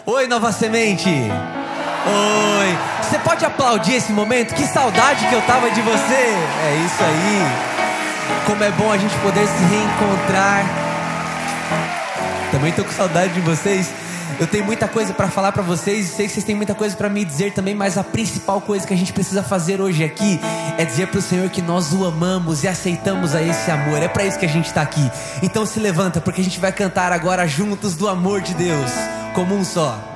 Oi, Nova Semente. Oi. Você pode aplaudir esse momento? Que saudade que eu tava de você. É isso aí. Como é bom a gente poder se reencontrar. Também tô com saudade de vocês. Eu tenho muita coisa para falar para vocês e sei que vocês têm muita coisa para me dizer também, mas a principal coisa que a gente precisa fazer hoje aqui é dizer pro Senhor que nós o amamos e aceitamos a esse amor. É para isso que a gente tá aqui. Então se levanta, porque a gente vai cantar agora juntos do amor de Deus, como um só.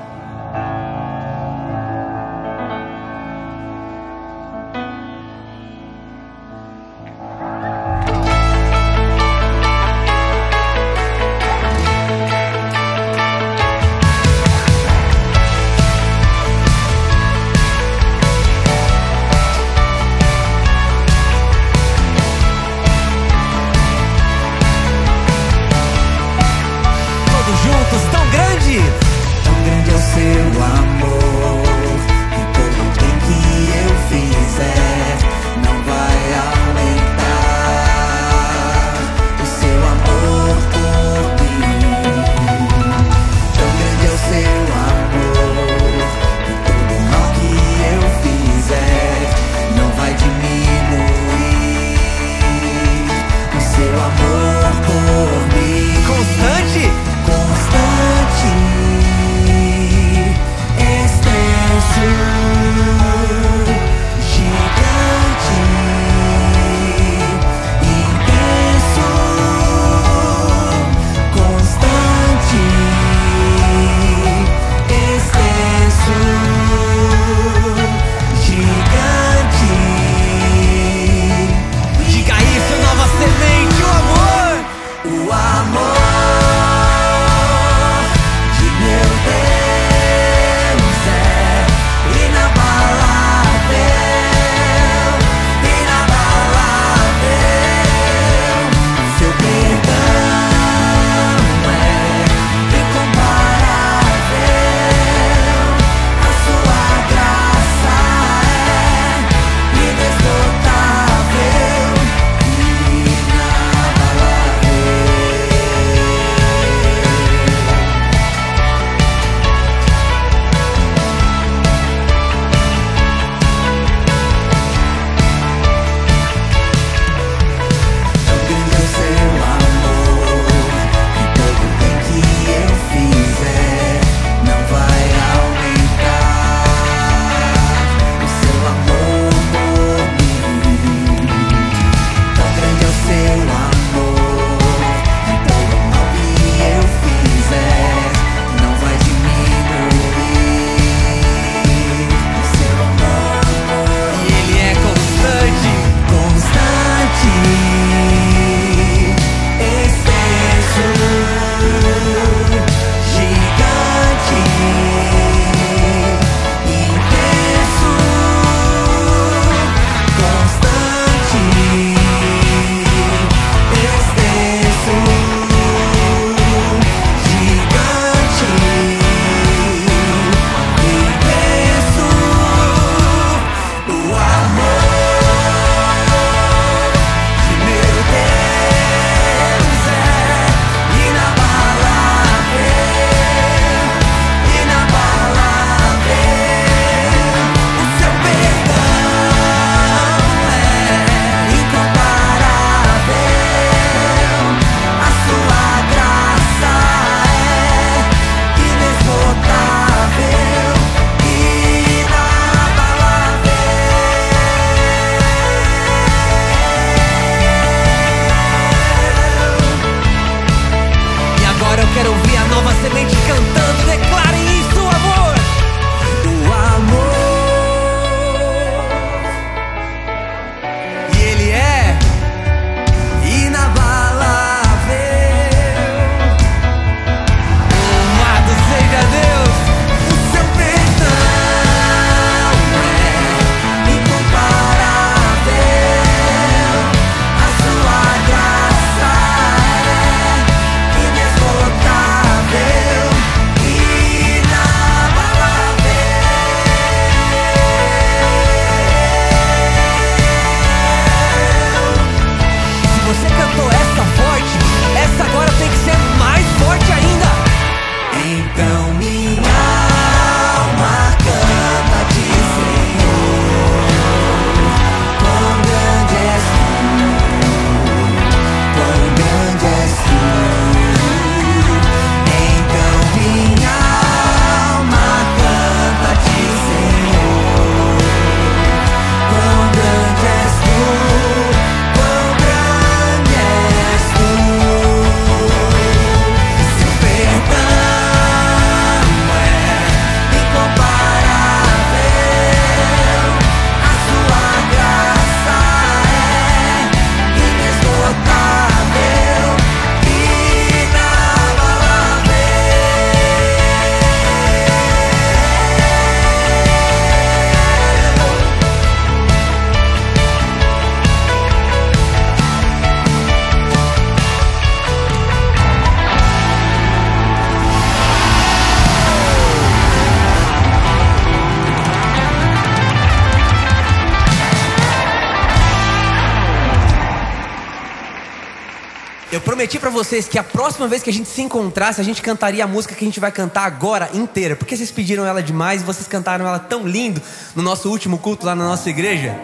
Eu prometi pra vocês que a próxima vez que a gente se encontrasse, a gente cantaria a música que a gente vai cantar agora inteira, porque vocês pediram ela demais e vocês cantaram ela tão lindo no nosso último culto lá na nossa igreja.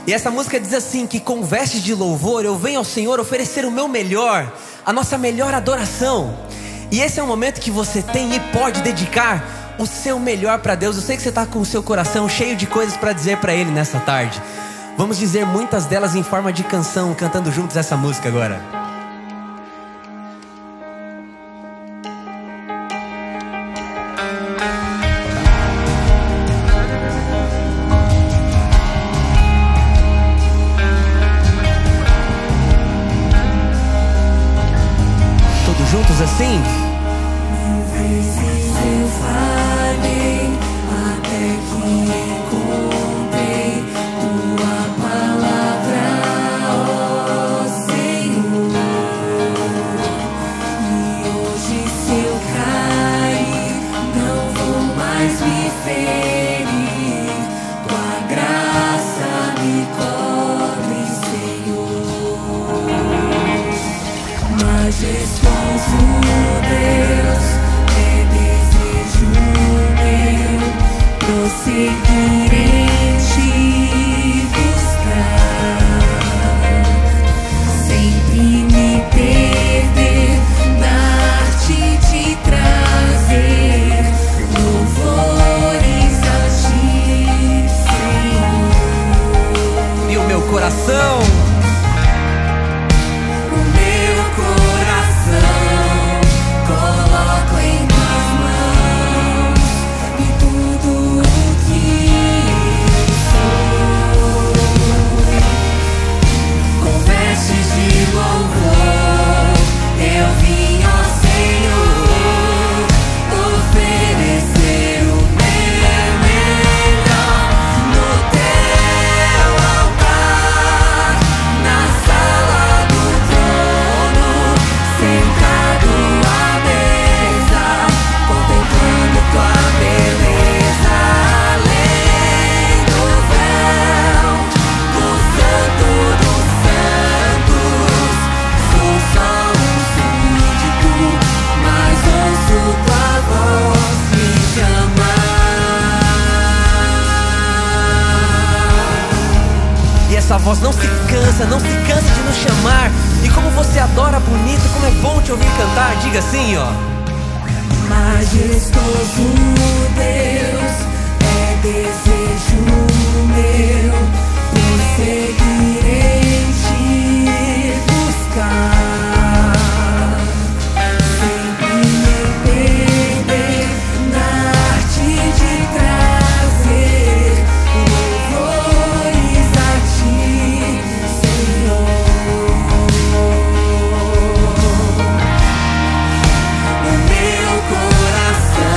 E essa música diz assim, que com vestes de louvor eu venho ao Senhor oferecer o meu melhor, a nossa melhor adoração. E esse é um momento que você tem e pode dedicar o seu melhor pra Deus. Eu sei que você tá com o seu coração cheio de coisas pra dizer pra Ele nessa tarde. Vamos dizer muitas delas em forma de canção, cantando juntos essa música agora. Juntos assim? Mil vezes eu falhei até que encontrei tua palavra, ó Senhor. E hoje se eu cair, não vou mais me ferir. Tua graça me cobre, Senhor. Majestoso Deus, é desejo meu prosseguir em te buscar, sempre me perder, dar-te te trazer louvores a ti, Senhor. E o meu coração? Coloco em tuas mãos e tudo o que eu sou, com vestes de louvor, eu vim, ó Senhor, oferecer o meu melhor no teu altar, na sala do trono, sentado à mesa, contemplando tua beleza, além do véu, o santo dos santos. Sou só um súdito, mas ouço tua voz me chamar. E essa voz não se cansa de nos chamar. E como você adora bonito, como é bom te ouvir cantar. Diga assim, ó. Majestoso Deus, é desejo meu prosseguir em te buscar, sempre me perder, dar-te de trazer louvores a ti, Senhor. O meu coração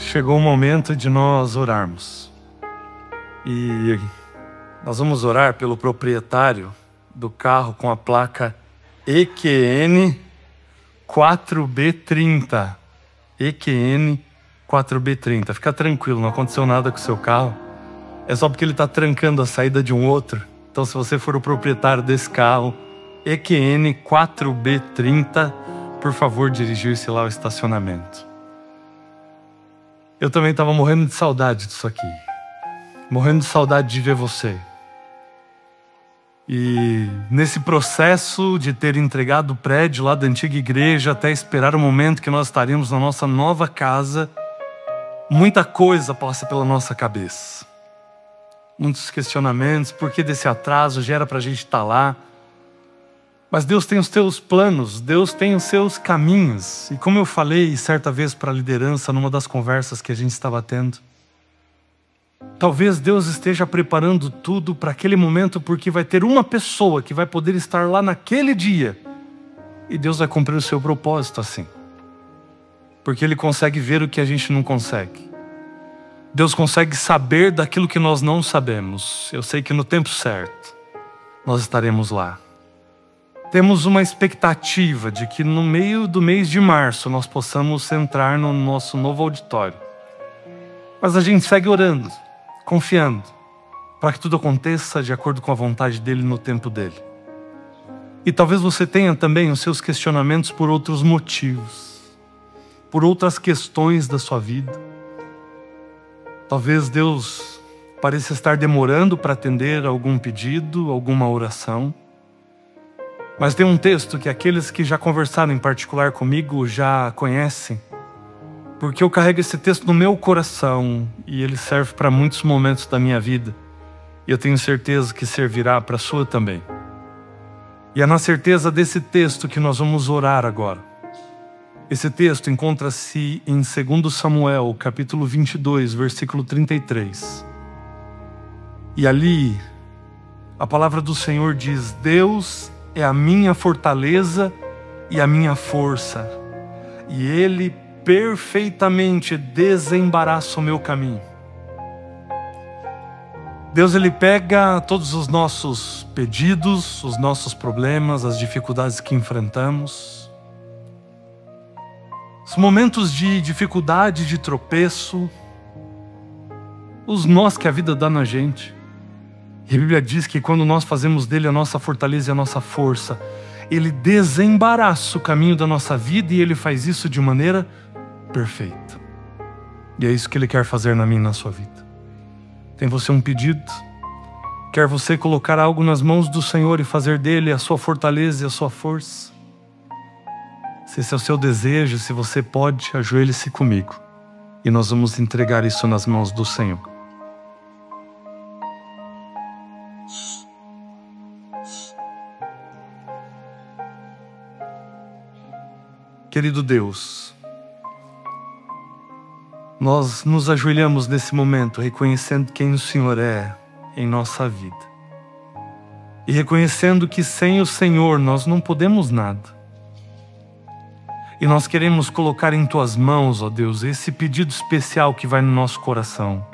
chegou o momento de nós orarmos. E nós vamos orar pelo proprietário do carro com a placa EQN 4B30. EQN 4B30. Fica tranquilo, não aconteceu nada com o seu carro. É só porque ele está trancando a saída de um outro. Então, se você for o proprietário desse carro, EQN 4B30, por favor, dirigir-se lá ao estacionamento. Eu também estava morrendo de saudade disso aqui. Morrendo de saudade de ver você. E nesse processo de ter entregado o prédio lá da antiga igreja até esperar o momento que nós estaríamos na nossa nova casa, muita coisa passa pela nossa cabeça. Muitos questionamentos, por que desse atraso, já era para a gente estar lá. Mas Deus tem os seus planos, Deus tem os seus caminhos. E como eu falei certa vez para a liderança, numa das conversas que a gente estava tendo, talvez Deus esteja preparando tudo para aquele momento, porque vai ter uma pessoa que vai poder estar lá naquele dia. E Deus vai cumprir o seu propósito assim. Porque Ele consegue ver o que a gente não consegue. Deus consegue saber daquilo que nós não sabemos. Eu sei que no tempo certo nós estaremos lá. Temos uma expectativa de que no meio do mês de março nós possamos entrar no nosso novo auditório. Mas a gente segue orando, confiando, para que tudo aconteça de acordo com a vontade dEle no tempo dEle. E talvez você tenha também os seus questionamentos por outros motivos, por outras questões da sua vida. Talvez Deus pareça estar demorando para atender algum pedido, alguma oração. Mas tem um texto que aqueles que já conversaram em particular comigo já conhecem, porque eu carrego esse texto no meu coração e ele serve para muitos momentos da minha vida. E eu tenho certeza que servirá para a sua também. E é na certeza desse texto que nós vamos orar agora. Esse texto encontra-se em 2 Samuel, capítulo 22, versículo 33. E ali, a palavra do Senhor diz: Deus é a minha fortaleza e a minha força, e Ele perfeitamente desembaraça o meu caminho. Deus, Ele pega todos os nossos pedidos, os nossos problemas, as dificuldades que enfrentamos, os momentos de dificuldade, de tropeço, os nós que a vida dá na gente. E a Bíblia diz que quando nós fazemos dele a nossa fortaleza e a nossa força, Ele desembaraça o caminho da nossa vida e Ele faz isso de maneira perfeita. E é isso que Ele quer fazer na minha e na sua vida. Tem você um pedido? Quer você colocar algo nas mãos do Senhor e fazer dele a sua fortaleza e a sua força? Se esse é o seu desejo, se você pode, ajoelhe-se comigo. E nós vamos entregar isso nas mãos do Senhor. Querido Deus, nós nos ajoelhamos nesse momento, reconhecendo quem o Senhor é em nossa vida. E reconhecendo que sem o Senhor nós não podemos nada. E nós queremos colocar em Tuas mãos, ó Deus, esse pedido especial que vai no nosso coração.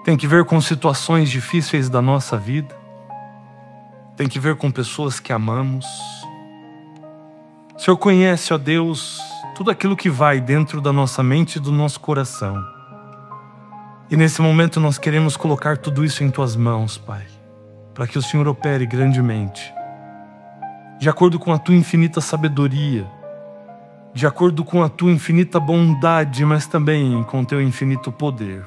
Tem que ver com situações difíceis da nossa vida. Tem que ver com pessoas que amamos. O Senhor conhece, ó Deus, tudo aquilo que vai dentro da nossa mente e do nosso coração. E nesse momento nós queremos colocar tudo isso em Tuas mãos, Pai, para que o Senhor opere grandemente, de acordo com a Tua infinita sabedoria, de acordo com a Tua infinita bondade, mas também com o Teu infinito poder.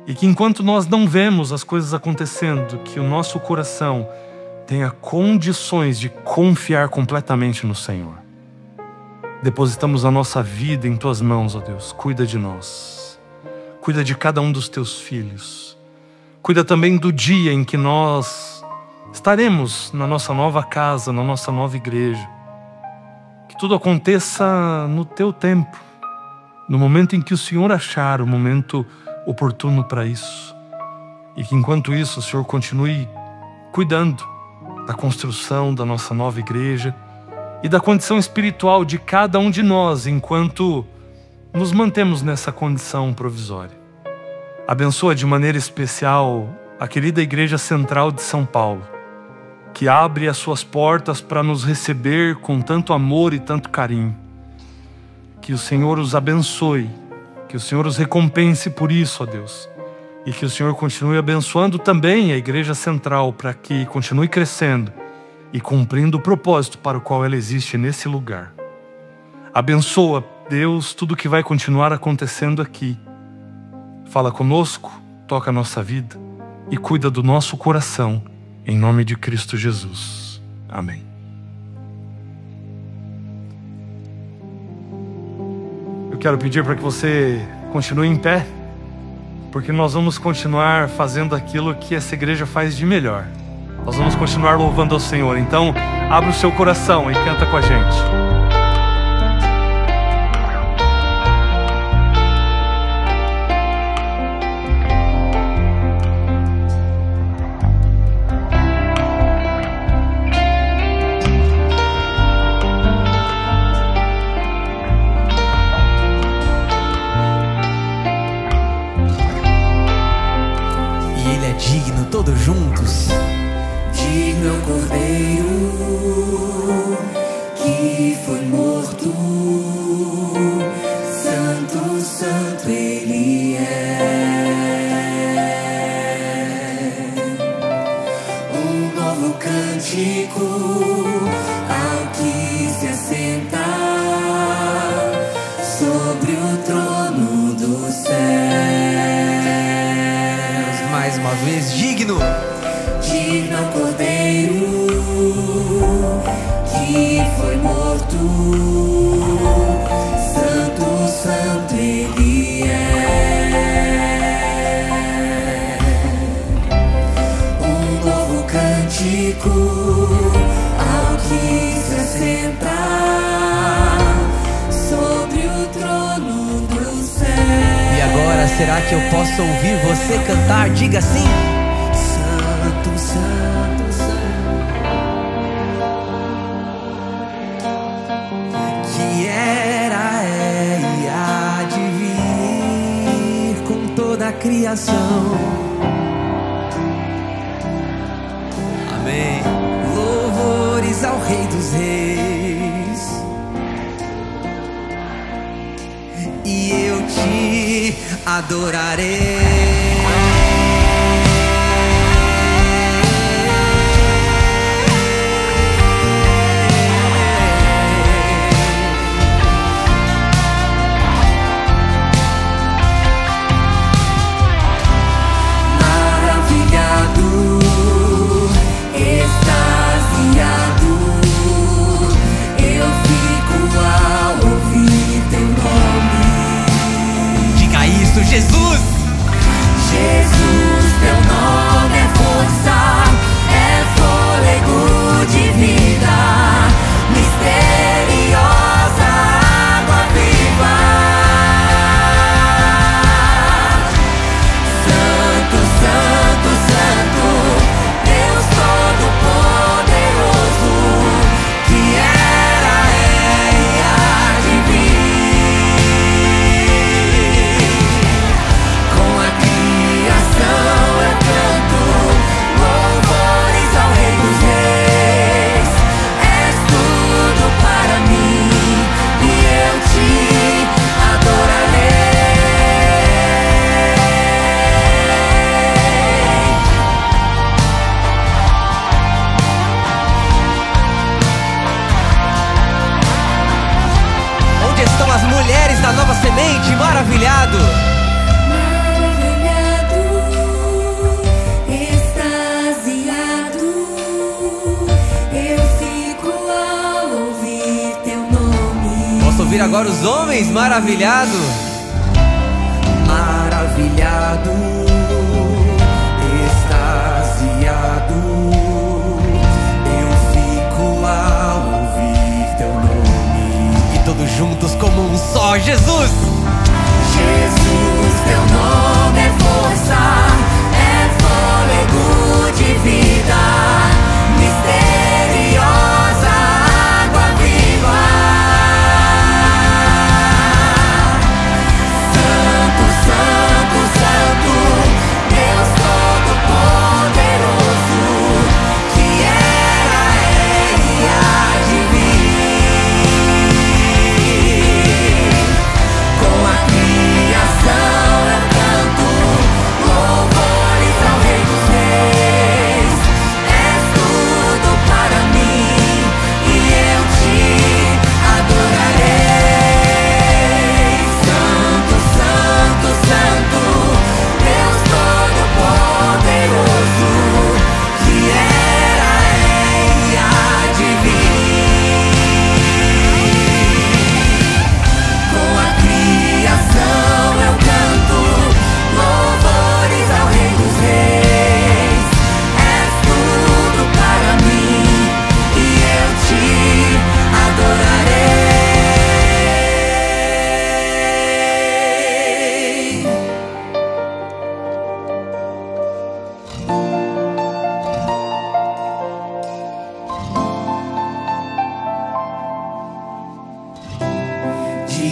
E que enquanto nós não vemos as coisas acontecendo, que o nosso coração tenha condições de confiar completamente no Senhor. Depositamos a nossa vida em Tuas mãos, ó Deus. Cuida de nós. Cuida de cada um dos Teus filhos. Cuida também do dia em que nós estaremos na nossa nova casa, na nossa nova igreja. Que tudo aconteça no Teu tempo, no momento em que o Senhor achar o momento oportuno para isso. E que enquanto isso o Senhor continue cuidando da construção da nossa nova igreja e da condição espiritual de cada um de nós, enquanto nos mantemos nessa condição provisória. Abençoa de maneira especial a querida Igreja Central de São Paulo, que abre as suas portas para nos receber com tanto amor e tanto carinho. Que o Senhor os abençoe, que o Senhor os recompense por isso, ó Deus. E que o Senhor continue abençoando também a Igreja Central para que continue crescendo e cumprindo o propósito para o qual ela existe nesse lugar. Abençoa, Deus, tudo que vai continuar acontecendo aqui. Fala conosco, toca a nossa vida e cuida do nosso coração, em nome de Cristo Jesus. Amém. Eu quero pedir para que você continue em pé, porque nós vamos continuar fazendo aquilo que essa igreja faz de melhor. Nós vamos continuar louvando ao Senhor. Então, abra o seu coração e canta com a gente. Digno, todos juntos. Digno é o Cordeiro que foi morto. Santo, santo Ele é. Um novo cântico ao que se assenta sobre o trono do céu. Mais uma vez, digno. Digno é o Cordeiro que foi morto. Santo, santo Ele é. Um novo cântico ao que se assenta sobre o trono do céu. E agora, será que eu posso ouvir você cantar? Diga assim: Santo, Santo, Santo, que era, é e há de vir com toda a criação. Amém. Louvores ao Rei dos Reis. E eu te adorarei. Maravilhado, extasiado, eu fico ao ouvir teu nome. Diga isso, Jesus! Jesus, teu nome é força, é fôlego de vida, misteriosa água viva. Santo, santo, santo, Deus Todo-Poderoso, que era, é e há de vir. Com a criação eu canto louvores ao Rei dos Reis. És tudo para mim e eu te adorarei. Onde estão as mulheres da Nova Semente? Maravilhado! Maravilhado, extasiado, eu fico ao ouvir teu nome. Posso ouvir agora os homens? Maravilhado! Maravilhado, extasiado, eu fico ao ouvir teu nome. E todos juntos como um só, Jesus! Jesus, teu nome é força, é fôlego de vida, misteriosa água viva.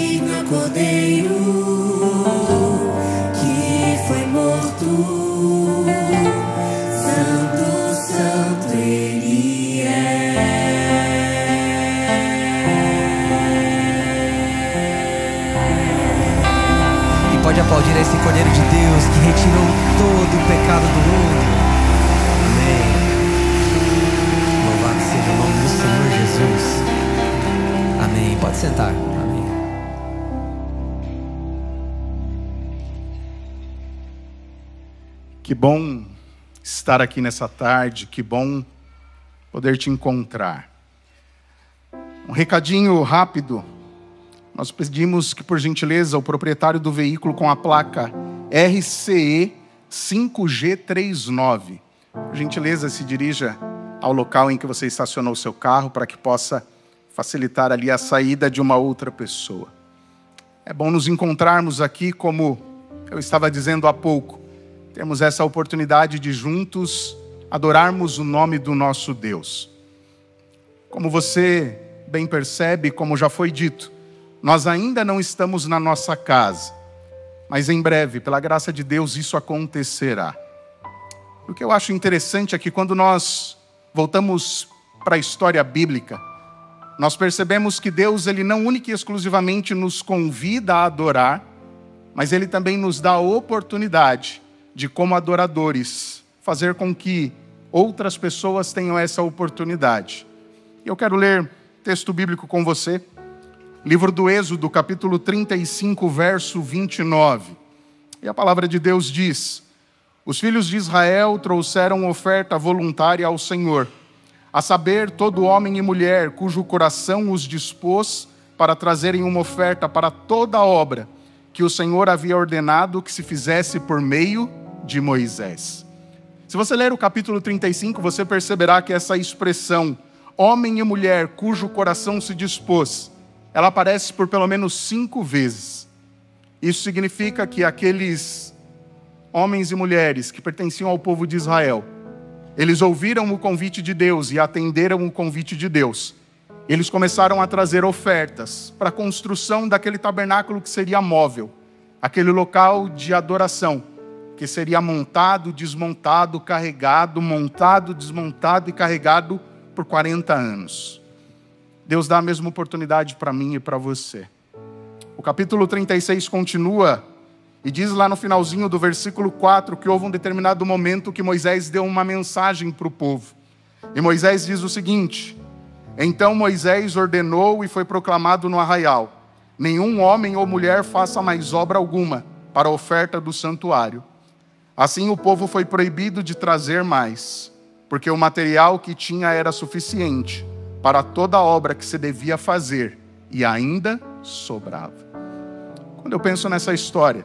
digno é o Cordeiro que foi morto. Santo, santo Ele é. E pode aplaudir a esse Cordeiro de Deus que retirou todo o pecado do mundo. Amém. Louvado seja o nome do Senhor Jesus. Amém. Pode sentar. Amém. Que bom estar aqui nessa tarde, que bom poder te encontrar. Um recadinho rápido. Nós pedimos que, por gentileza, o proprietário do veículo com a placa RCE 5G39, por gentileza, se dirija ao local em que você estacionou o seu carro para que possa facilitar ali a saída de uma outra pessoa. É bom nos encontrarmos aqui, como eu estava dizendo há pouco, temos essa oportunidade de juntos adorarmos o nome do nosso Deus. Como você bem percebe, como já foi dito, nós ainda não estamos na nossa casa, mas em breve, pela graça de Deus, isso acontecerá. O que eu acho interessante é que quando nós voltamos para a história bíblica, nós percebemos que Deus, Ele não única e exclusivamente nos convida a adorar, mas Ele também nos dá a oportunidade de, como adoradores, fazer com que outras pessoas tenham essa oportunidade. Eu quero ler texto bíblico com você, livro do Êxodo, capítulo 35, verso 29. E a palavra de Deus diz: os filhos de Israel trouxeram oferta voluntária ao Senhor, a saber, todo homem e mulher cujo coração os dispôs para trazerem uma oferta para toda a obra que o Senhor havia ordenado que se fizesse por meio de Moisés. Se você ler o capítulo 35, você perceberá que essa expressão, homem e mulher cujo coração se dispôs, ela aparece por pelo menos 5 vezes. Isso significa que aqueles homens e mulheres que pertenciam ao povo de Israel, eles ouviram o convite de Deus e atenderam o convite de Deus. Eles começaram a trazer ofertas para a construção daquele tabernáculo que seria móvel, aquele local de adoração, que seria montado, desmontado, carregado, montado, desmontado e carregado por 40 anos. Deus dá a mesma oportunidade para mim e para você. O capítulo 36 continua e diz lá no finalzinho do versículo 4 que houve um determinado momento que Moisés deu uma mensagem para o povo. E Moisés diz o seguinte: então Moisés ordenou e foi proclamado no arraial: nenhum homem ou mulher faça mais obra alguma para a oferta do santuário. Assim o povo foi proibido de trazer mais, porque o material que tinha era suficiente para toda a obra que se devia fazer, e ainda sobrava. Quando eu penso nessa história,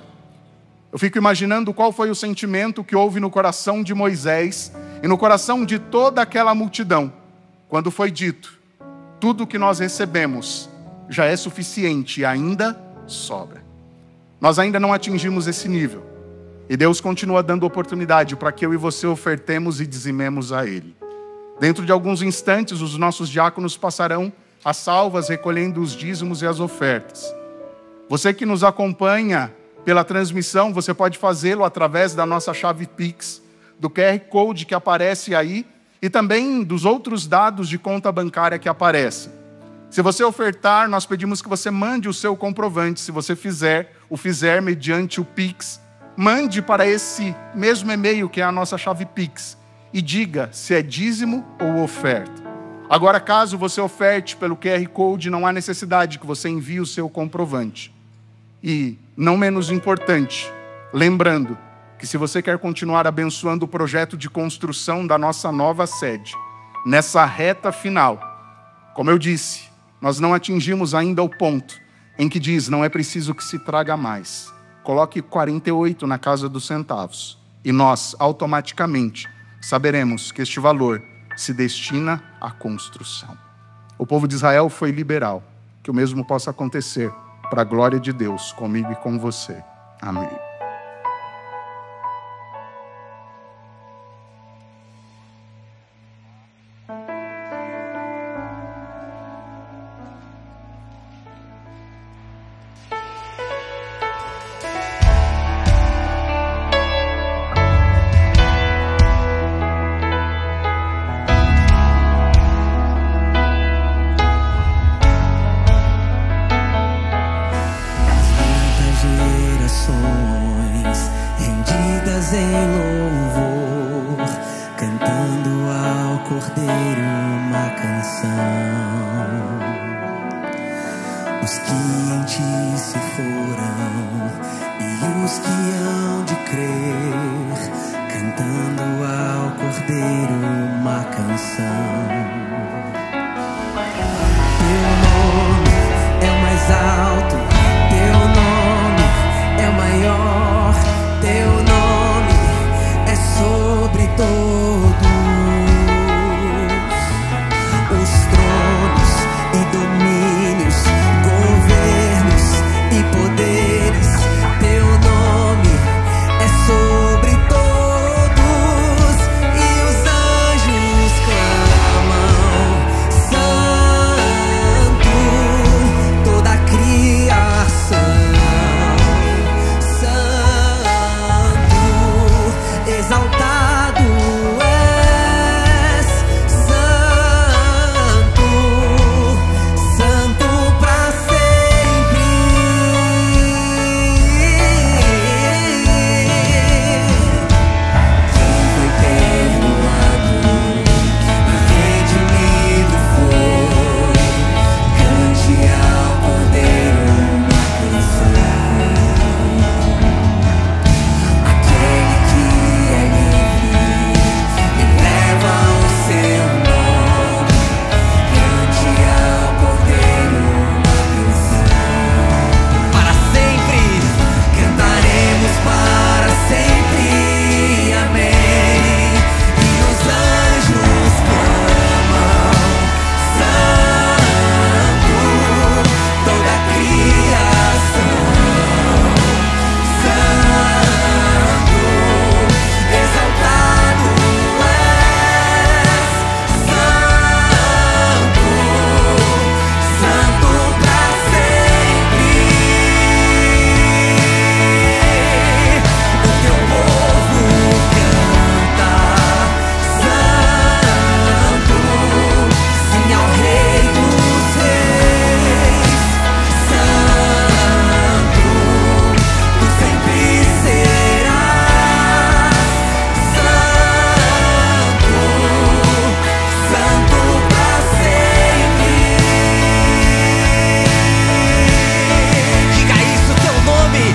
eu fico imaginando qual foi o sentimento que houve no coração de Moisés e no coração de toda aquela multidão, quando foi dito: tudo que nós recebemos já é suficiente e ainda sobra. Nós ainda não atingimos esse nível, e Deus continua dando oportunidade para que eu e você ofertemos e dizimemos a Ele. Dentro de alguns instantes, os nossos diáconos passarão as salvas recolhendo os dízimos e as ofertas. Você que nos acompanha pela transmissão, você pode fazê-lo através da nossa chave Pix, do QR Code que aparece aí e também dos outros dados de conta bancária que aparecem. Se você ofertar, nós pedimos que você mande o seu comprovante. Se você fizer mediante o Pix, mande para esse mesmo e-mail que é a nossa chave Pix e diga se é dízimo ou oferta. Agora, caso você oferte pelo QR Code, não há necessidade que você envie o seu comprovante. E, não menos importante, lembrando que se você quer continuar abençoando o projeto de construção da nossa nova sede, nessa reta final, como eu disse, nós não atingimos ainda o ponto em que diz: não é preciso que se traga mais. Coloque 48 na casa dos centavos e nós automaticamente saberemos que este valor se destina à construção. O povo de Israel foi liberal. Que o mesmo possa acontecer para a glória de Deus comigo e com você. Amém. canções rendidas em louvor, cantando ao Cordeiro uma canção. Os que em ti se foram e os que hão de crer, cantando ao Cordeiro uma canção. Teu nome é o mais alto, teu nome é o maior, teu nome é sobre todos os tronos e domínios, governos e poderes. Teu nome é sobre todos e os anjos clamam santo, toda a criação santo, exaltado és, santo, santo pra sempre. Quem foi perdoado e redimido foi, cante ao Cordeiro uma canção. Aquele que é livre e leva o seu nome, cante ao Cordeiro uma canção. Para sempre cantaremos, para sempre, amém. E os anjos clamam santo, toda a criação santo, exaltado és, santo, santo pra sempre. O teu povo canta santo, sim ao Rei dos Reis, santo, tu sempre serás santo, santo pra sempre. Diga isso, teu nome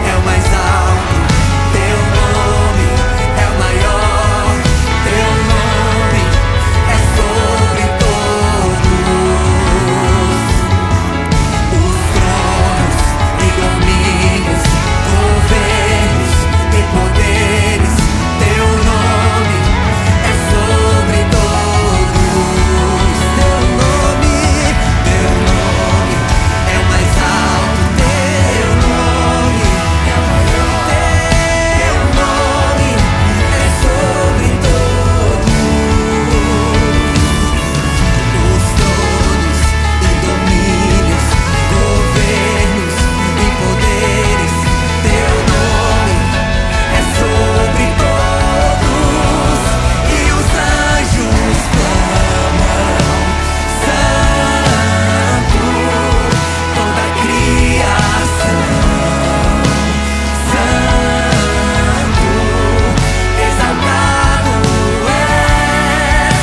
é o mais alto, teu nome é o maior, teu nome é sobre todos os tronos e domínios, governos e poderes. Teu nome é sobre todos. Teu nome é o mais alto, teu nome é o maior, teu nome é sobre todos os tronos e domínios, governos e poderes. Teu nome é sobre todos e os anjos clamam santo, toda a criação santo, exaltado és,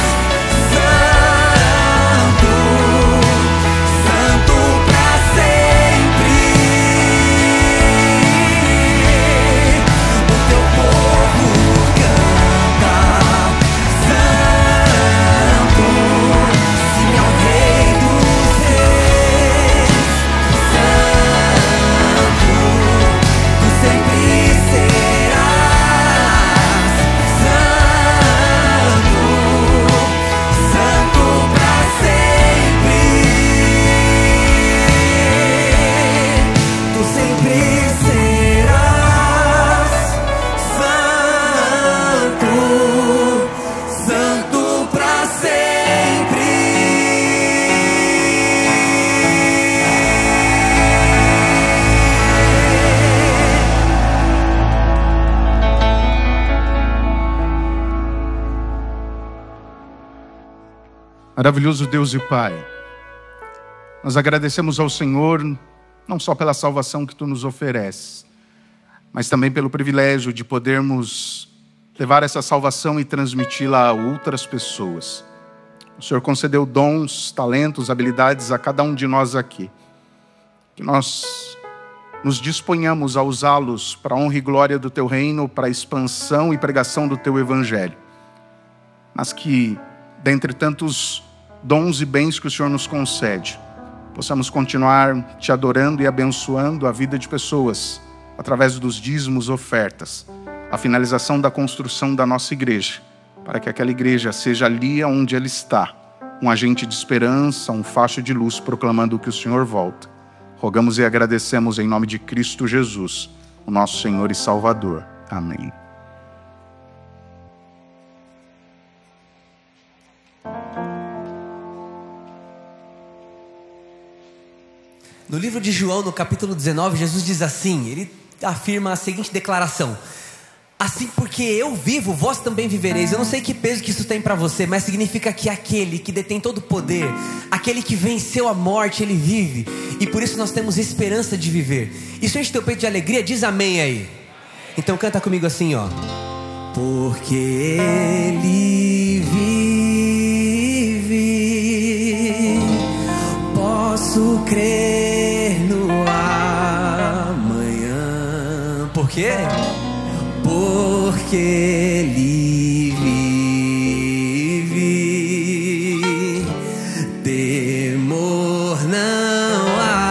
santo, santo pra sempre. O teu povo canta santo, sim ao Rei dos Reis, santo, tu sempre serás santo, santo pra sempre. Tu sempre serás santo, santo pra sempre. Maravilhoso Deus e Pai, nós agradecemos ao Senhor não só pela salvação que Tu nos ofereces, mas também pelo privilégio de podermos levar essa salvação e transmiti-la a outras pessoas. O Senhor concedeu dons, talentos, habilidades a cada um de nós aqui. Que nós nos disponhamos a usá-los para a honra e glória do Teu reino, para a expansão e pregação do Teu evangelho. Mas que, dentre tantos dons e bens que o Senhor nos concede, possamos continuar Te adorando e abençoando a vida de pessoas através dos dízimos, ofertas, a finalização da construção da nossa igreja, para que aquela igreja seja ali onde ela está, um agente de esperança, um facho de luz proclamando que o Senhor volta. Rogamos e agradecemos em nome de Cristo Jesus, o nosso Senhor e Salvador. Amém. No livro de João, no capítulo 19, Jesus diz assim, ele afirma a seguinte declaração: assim porque eu vivo, vós também vivereis. Eu não sei que peso que isso tem para você, mas significa que aquele que detém todo o poder, aquele que venceu a morte, ele vive. E por isso nós temos esperança de viver. Isso enche teu peito de alegria? Diz amém aí. Então canta comigo assim, ó. Porque ele vive, posso crer no amanhã. Por quê? Porque ele vive, temor não há.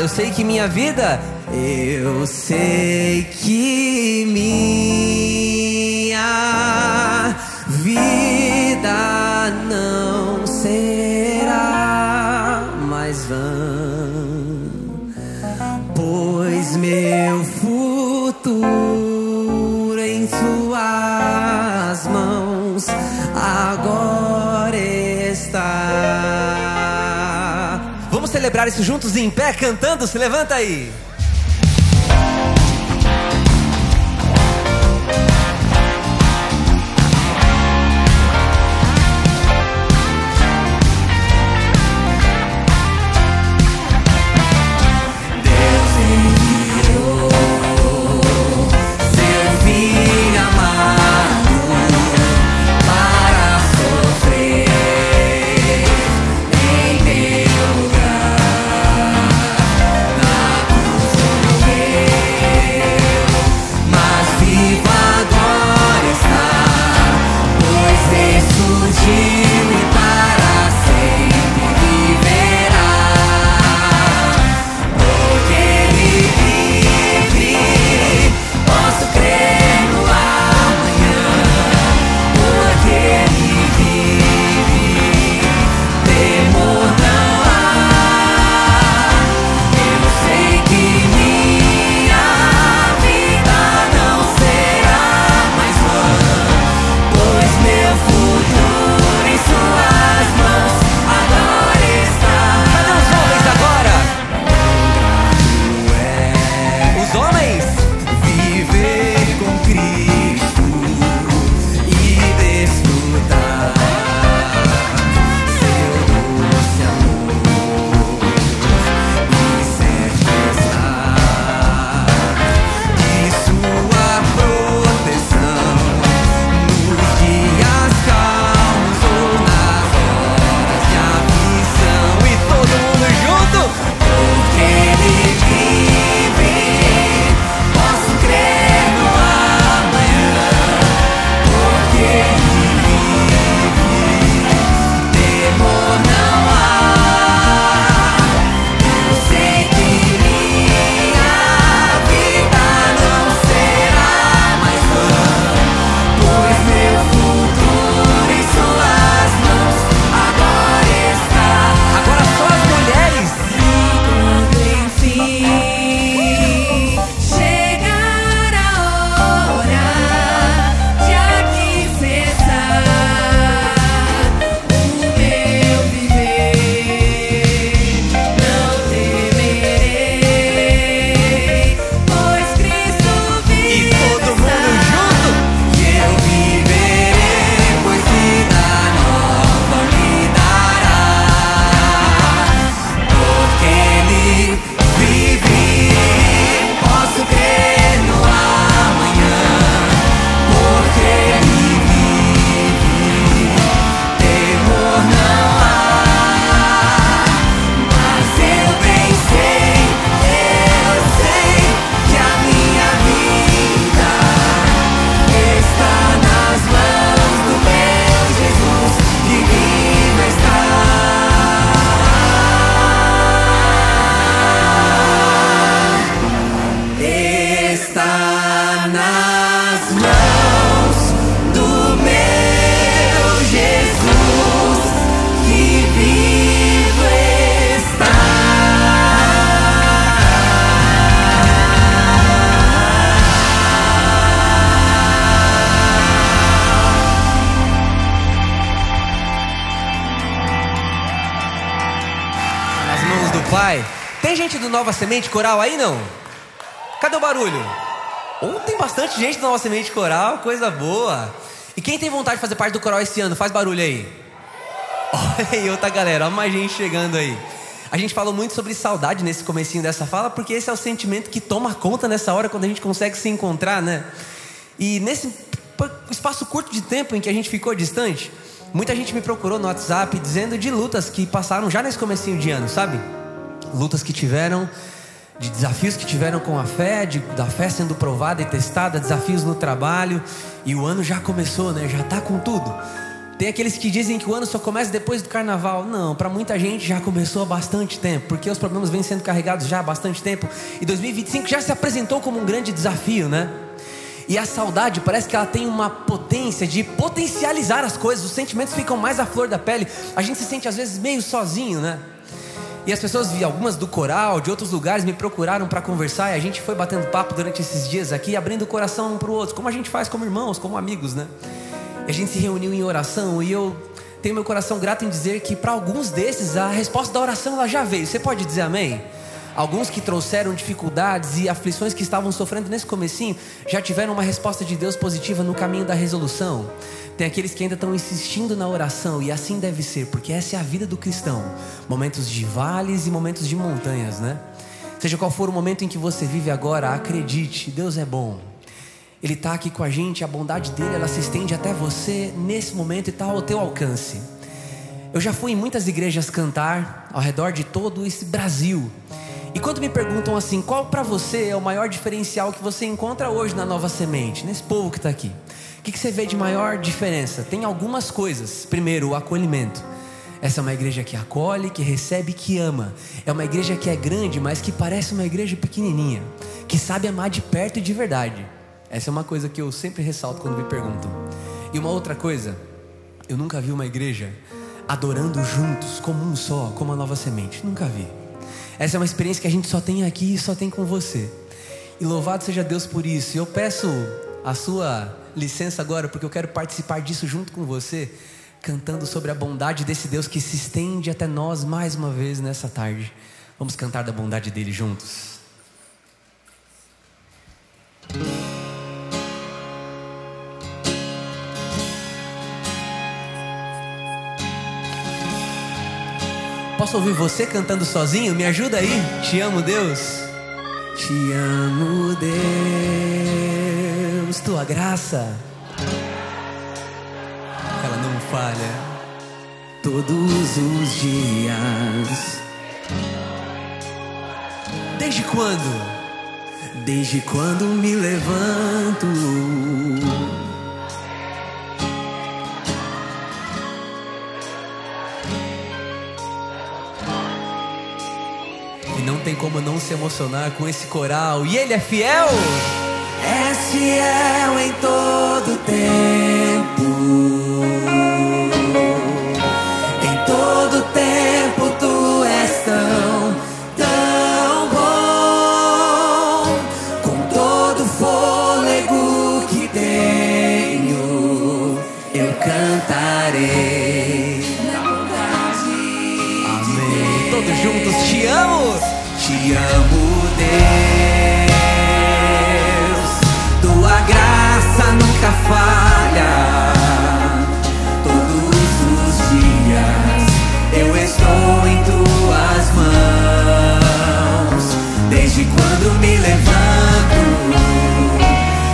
Eu sei que minha vida, eu sei que minha vida não será mais vã, pois meu futuro em Suas mãos agora está. Vamos celebrar isso juntos em pé, cantando? Se levanta aí. Em meu lugar, na cruz Pai. Tem gente do Nova Semente Coral aí, não? Cadê o barulho? Tem bastante gente do Nova Semente Coral, coisa boa. E quem tem vontade de fazer parte do coral esse ano, faz barulho aí. Olha aí outra galera, olha mais gente chegando aí. A gente falou muito sobre saudade nesse comecinho dessa fala, porque esse é o sentimento que toma conta nessa hora quando a gente consegue se encontrar, né? E nesse espaço curto de tempo em que a gente ficou distante, muita gente me procurou no WhatsApp dizendo de lutas que passaram já nesse comecinho de ano, sabe? Lutas que tiveram, de desafios que tiveram com a fé, da fé sendo provada e testada, desafios no trabalho. E o ano já começou, né? Já tá com tudo. Tem aqueles que dizem que o ano só começa depois do carnaval. Não, para muita gente já começou há bastante tempo, porque os problemas vêm sendo carregados já há bastante tempo. E 2025 já se apresentou como um grande desafio, né? E a saudade parece que ela tem uma potência de potencializar as coisas. Os sentimentos ficam mais à flor da pele. A gente se sente às vezes meio sozinho, né? E as pessoas, algumas do coral, de outros lugares, me procuraram para conversar. E a gente foi batendo papo durante esses dias aqui, abrindo o coração um para o outro, como a gente faz como irmãos, como amigos, né? E a gente se reuniu em oração. E eu tenho meu coração grato em dizer que para alguns desses a resposta da oração ela já veio. Você pode dizer amém? Alguns que trouxeram dificuldades e aflições que estavam sofrendo nesse comecinho já tiveram uma resposta de Deus positiva no caminho da resolução. Tem aqueles que ainda estão insistindo na oração, e assim deve ser, porque essa é a vida do cristão. Momentos de vales e momentos de montanhas, né? Seja qual for o momento em que você vive agora, acredite, Deus é bom. Ele está aqui com a gente, a bondade dele ela se estende até você nesse momento e está ao teu alcance. Eu já fui em muitas igrejas cantar ao redor de todo esse Brasil. E quando me perguntam assim, qual para você é o maior diferencial que você encontra hoje na Nova Semente, nesse povo que está aqui? O que você vê de maior diferença? Tem algumas coisas. Primeiro, o acolhimento. Essa é uma igreja que acolhe, que recebe, que ama. É uma igreja que é grande, mas que parece uma igreja pequenininha, que sabe amar de perto e de verdade. Essa é uma coisa que eu sempre ressalto quando me perguntam. E uma outra coisa, eu nunca vi uma igreja adorando juntos, como um só, como a Nova Semente. Nunca vi. Essa é uma experiência que a gente só tem aqui e só tem com você. E louvado seja Deus por isso. E eu peço a sua licença agora, porque eu quero participar disso junto com você, cantando sobre a bondade desse Deus que se estende até nós mais uma vez nessa tarde. Vamos cantar da bondade dele juntos. Posso ouvir você cantando sozinho? Me ajuda aí. Te amo, Deus. Te amo, Deus. Tua graça, ela não falha. Todos os dias. Desde quando? Desde quando me levanto. Não tem como não se emocionar com esse coral. E ele é fiel? É fiel em todo tempo. Em todo tempo tu és tão bom. Com todo fôlego que tenho, eu cantarei na bondade. Amém. Todos juntos, te amo. Te amo, Deus. Tua graça nunca falha. Todos os dias eu estou em tuas mãos. Desde quando me levanto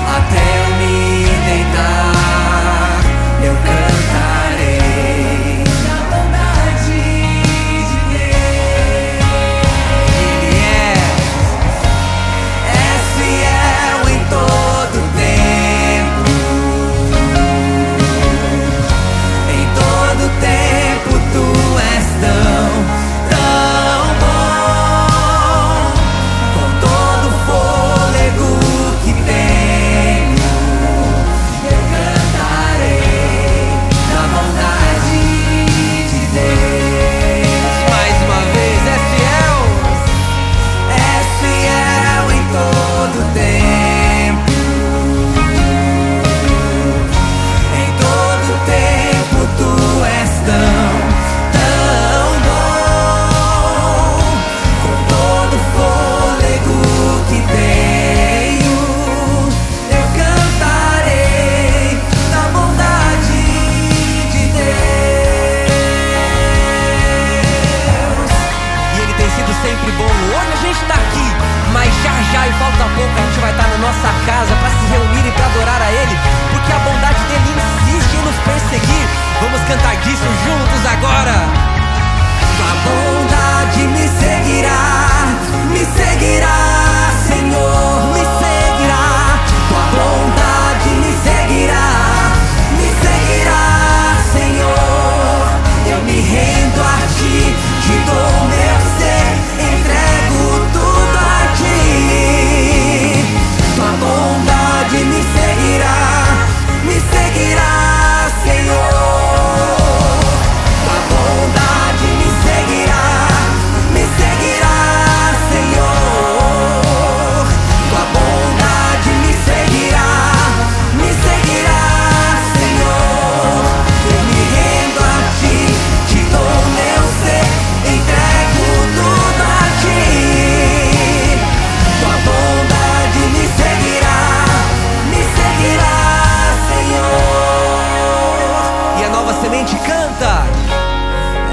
até eu me deitar, eu cantarei na bondade de Deus. sempre bom. Hoje a gente tá aqui, mas já e falta pouco a gente vai estar na nossa casa para se reunir e para adorar a Ele, porque a bondade dele insiste em nos perseguir. Vamos cantar disso juntos agora. Tua bondade me seguirá, Senhor, me seguirá. Tua bondade me seguirá, Senhor. Eu me rendo a ti, te dou meu ser, entrego tudo a ti. Tua bondade me seguirá, Senhor. Tua bondade me seguirá, Senhor. Tua bondade me seguirá, Senhor. Eu me rendo a ti, te dou meu ser, entrego tudo a ti. Tua bondade me seguirá, Senhor. E a Nova Semente canta.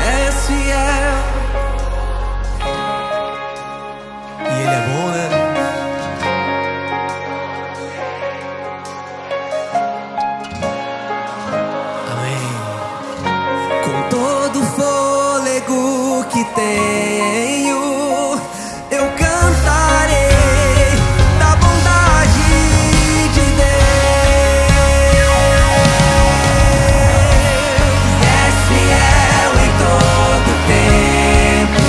És fiel. E Ele é bom, né? Amém. Com todo o fôlego que tenho, eu cantarei da bondade de Deus. És fiel em todo tempo,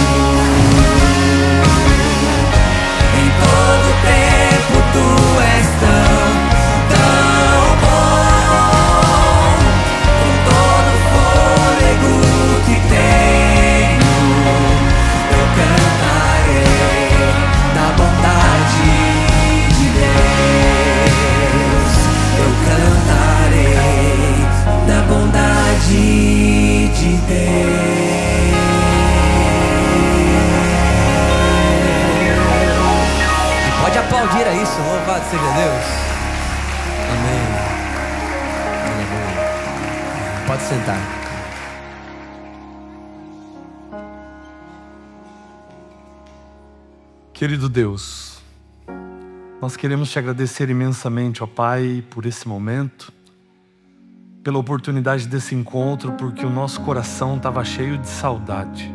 em todo tempo tu és tão bom. Com todo o fôlego que tenho, eu cantarei da bondade de Deus. Eu cantarei da bondade de Deus. E pode aplaudir a isso, louvado seja Deus. Amém. Ele é bom. Pode sentar. Querido Deus, nós queremos te agradecer imensamente, ó Pai, por esse momento, pela oportunidade desse encontro, porque o nosso coração estava cheio de saudade.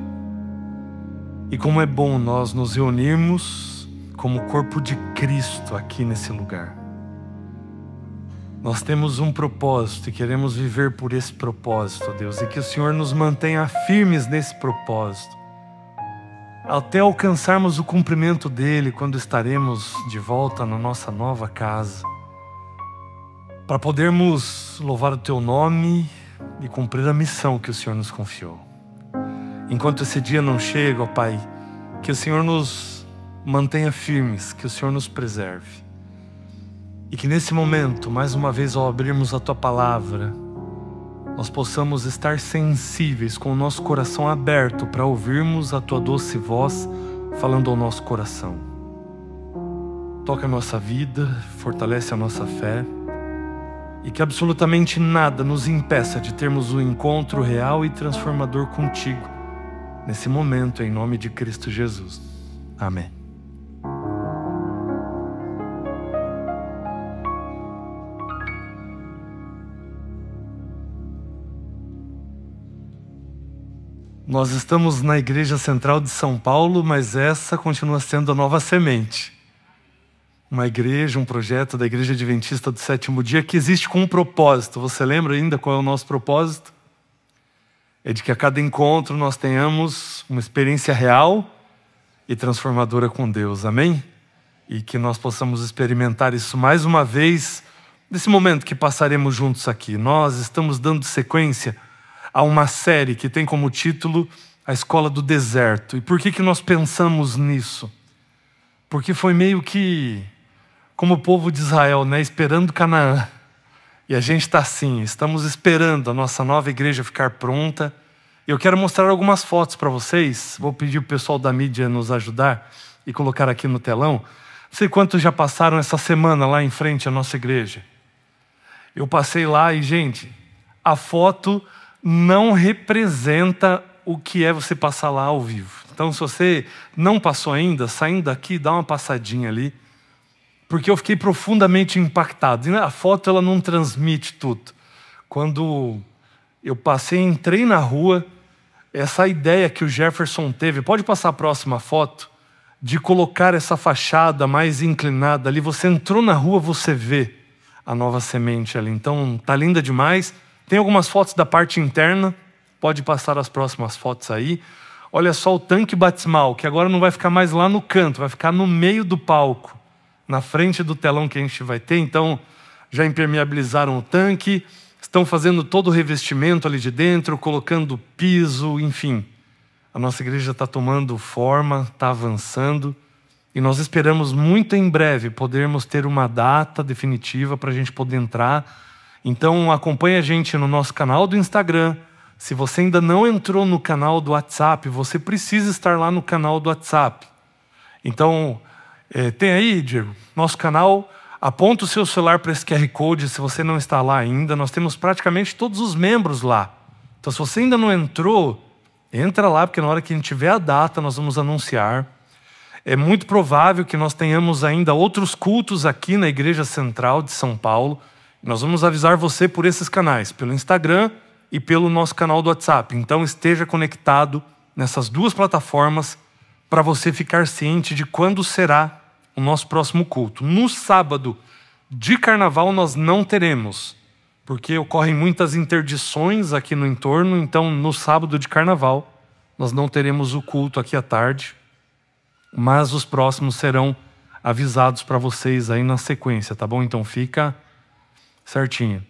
E como é bom nós nos reunirmos como corpo de Cristo aqui nesse lugar. Nós temos um propósito e queremos viver por esse propósito, Deus, e que o Senhor nos mantenha firmes nesse propósito, até alcançarmos o cumprimento dele quando estaremos de volta na nossa nova casa, para podermos louvar o teu nome e cumprir a missão que o Senhor nos confiou. Enquanto esse dia não chega, ó Pai, que o Senhor nos mantenha firmes, que o Senhor nos preserve. E que nesse momento, mais uma vez, ao abrirmos a tua palavra, nós possamos estar sensíveis, com o nosso coração aberto para ouvirmos a tua doce voz falando ao nosso coração. Toca a nossa vida, fortalece a nossa fé, e que absolutamente nada nos impeça de termos um encontro real e transformador contigo nesse momento, em nome de Cristo Jesus. Amém. Nós estamos na Igreja Central de São Paulo, mas essa continua sendo a Nova Semente. Uma igreja, um projeto da Igreja Adventista do Sétimo Dia que existe com um propósito. Você lembra ainda qual é o nosso propósito? É de que a cada encontro nós tenhamos uma experiência real e transformadora com Deus. Amém? E que nós possamos experimentar isso mais uma vez nesse momento que passaremos juntos aqui. Nós estamos dando sequência a uma série que tem como título A Escola do Deserto. E por que nós pensamos nisso? Porque foi meio que como o povo de Israel, né? Esperando Canaã. E a gente está assim, estamos esperando a nossa nova igreja ficar pronta. Eu quero mostrar algumas fotos para vocês. Vou pedir o pessoal da mídia nos ajudar e colocar aqui no telão. Não sei quantos já passaram essa semana lá em frente à nossa igreja. Eu passei lá e, gente, a foto não representa o que é você passar lá ao vivo. Então, se você não passou ainda, saindo daqui, dá uma passadinha ali, porque eu fiquei profundamente impactado. E a foto, ela não transmite tudo. Quando eu passei, entrei na rua, essa ideia que o Jefferson teve, pode passar a próxima foto, de colocar essa fachada mais inclinada ali. Você entrou na rua, você vê a Nova Semente ali. Então, tá linda demais. Tem algumas fotos da parte interna, pode passar as próximas fotos aí. Olha só o tanque batismal, que agora não vai ficar mais lá no canto, vai ficar no meio do palco, na frente do telão que a gente vai ter. Então, já impermeabilizaram o tanque, estão fazendo todo o revestimento ali de dentro, colocando piso, enfim. A nossa igreja está tomando forma, está avançando, e nós esperamos muito em breve podermos ter uma data definitiva para a gente poder entrar. Então acompanhe a gente no nosso canal do Instagram. Se você ainda não entrou no canal do WhatsApp, você precisa estar lá no canal do WhatsApp. Então, tem aí, Diego, nosso canal. Aponta o seu celular para esse QR Code se você não está lá ainda. Nós temos praticamente todos os membros lá. Então, se você ainda não entrou, entra lá, porque na hora que a gente tiver a data, nós vamos anunciar. É muito provável que nós tenhamos ainda outros cultos aqui na Igreja Central de São Paulo. Nós vamos avisar você por esses canais, pelo Instagram e pelo nosso canal do WhatsApp. Então esteja conectado nessas duas plataformas para você ficar ciente de quando será o nosso próximo culto. No sábado de carnaval nós não teremos, porque ocorrem muitas interdições aqui no entorno. Então no sábado de carnaval nós não teremos o culto aqui à tarde, mas os próximos serão avisados para vocês aí na sequência, tá bom? Então fica certinho.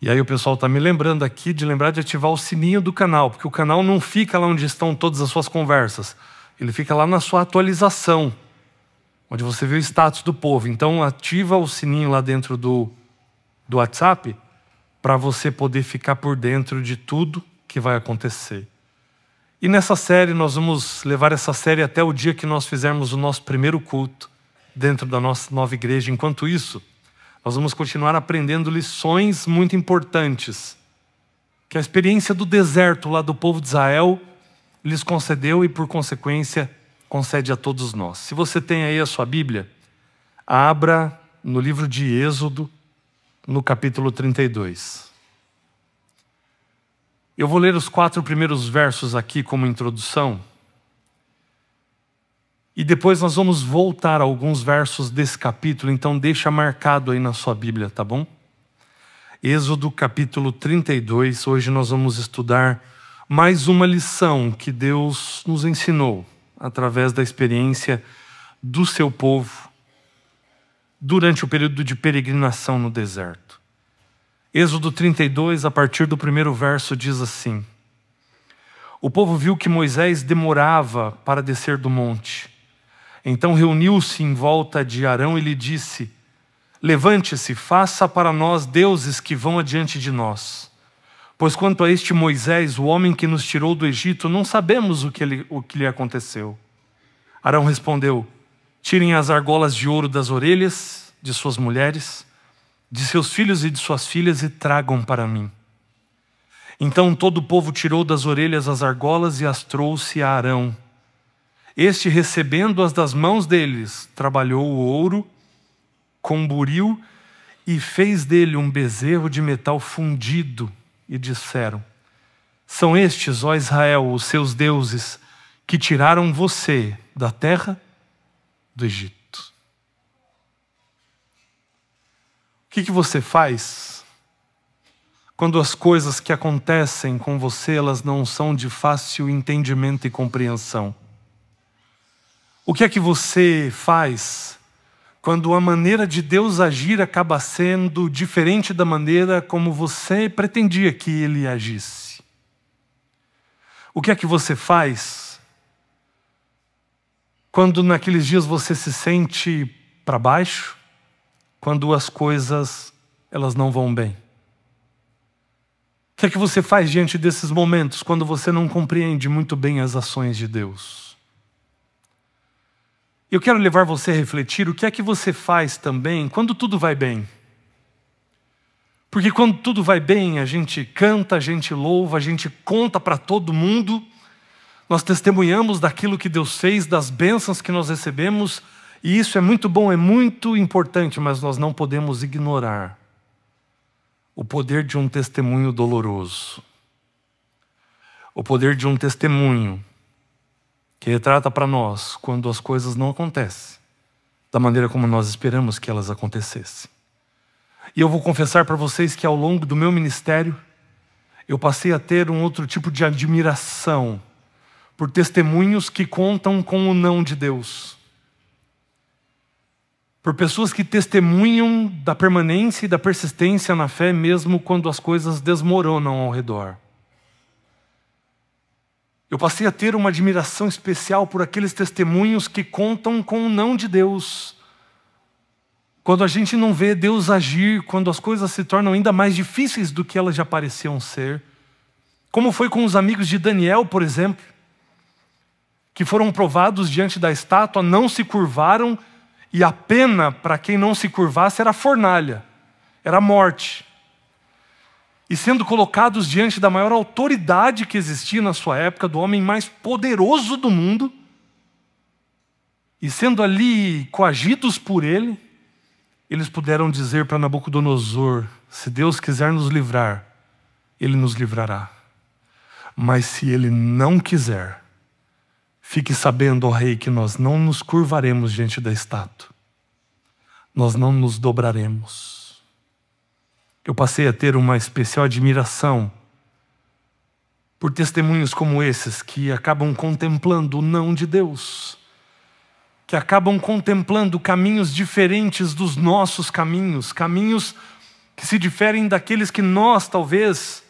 E aí o pessoal está me lembrando aqui de lembrar de ativar o sininho do canal, porque o canal não fica lá onde estão todas as suas conversas. Ele fica lá na sua atualização, onde você vê o status do povo. Então ativa o sininho lá dentro do WhatsApp para você poder ficar por dentro de tudo que vai acontecer. E nessa série, nós vamos levar essa série até o dia que nós fizermos o nosso primeiro culto dentro da nossa nova igreja. Enquanto isso, nós vamos continuar aprendendo lições muito importantes que a experiência do deserto lá do povo de Israel lhes concedeu e, por consequência, concede a todos nós. Se você tem aí a sua Bíblia, abra no livro de Êxodo, no capítulo 32. Eu vou ler os 4 primeiros versos aqui como introdução. E depois nós vamos voltar a alguns versos desse capítulo, então deixa marcado aí na sua Bíblia, tá bom? Êxodo capítulo 32, hoje nós vamos estudar mais uma lição que Deus nos ensinou através da experiência do seu povo durante o período de peregrinação no deserto. Êxodo 32, a partir do primeiro verso, diz assim: O povo viu que Moisés demorava para descer do monte. Então reuniu-se em volta de Arão e lhe disse: Levante-se, faça para nós deuses que vão adiante de nós. Pois quanto a este Moisés, o homem que nos tirou do Egito, não sabemos o que lhe aconteceu. Arão respondeu: Tirem as argolas de ouro das orelhas de suas mulheres, de seus filhos e de suas filhas, e tragam para mim. Então todo o povo tirou das orelhas as argolas e as trouxe a Arão. Este, recebendo-as das mãos deles, trabalhou o ouro com buril e fez dele um bezerro de metal fundido. E disseram: São estes, ó Israel, os seus deuses, que tiraram você da terra do Egito. O que você faz quando as coisas que acontecem com você, elas não são de fácil entendimento e compreensão? O que é que você faz quando a maneira de Deus agir acaba sendo diferente da maneira como você pretendia que Ele agisse? O que é que você faz quando naqueles dias você se sente para baixo, quando as coisas elas não vão bem? O que é que você faz diante desses momentos, quando você não compreende muito bem as ações de Deus? Eu quero levar você a refletir o que é que você faz também quando tudo vai bem. Porque quando tudo vai bem, a gente canta, a gente louva, a gente conta para todo mundo Nós testemunhamos daquilo que Deus fez, das bênçãos que nós recebemos, e isso é muito bom, é muito importante, mas nós não podemos ignorar o poder de um testemunho doloroso. O poder de um testemunho que retrata para nós quando as coisas não acontecem da maneira como nós esperamos que elas acontecessem. E eu vou confessar para vocês que ao longo do meu ministério, eu passei a ter um outro tipo de admiração por testemunhos que contam com o não de Deus. Por pessoas que testemunham da permanência e da persistência na fé mesmo quando as coisas desmoronam ao redor. Eu passei a ter uma admiração especial por aqueles testemunhos que contam com o não de Deus. Quando a gente não vê Deus agir, quando as coisas se tornam ainda mais difíceis do que elas já pareciam ser. Como foi com os amigos de Daniel, por exemplo, que foram provados diante da estátua, não se curvaram, e a pena para quem não se curvasse era a fornalha, era a morte. E sendo colocados diante da maior autoridade que existia na sua época, do homem mais poderoso do mundo, e sendo ali coagidos por ele, eles puderam dizer para Nabucodonosor: se Deus quiser nos livrar, Ele nos livrará. Mas se Ele não quiser, fique sabendo, ó rei, que nós não nos curvaremos diante da estátua. Nós não nos dobraremos. Eu passei a ter uma especial admiração por testemunhos como esses, que acabam contemplando o não de Deus, que acabam contemplando caminhos diferentes dos nossos caminhos, caminhos que se diferem daqueles que nós talvez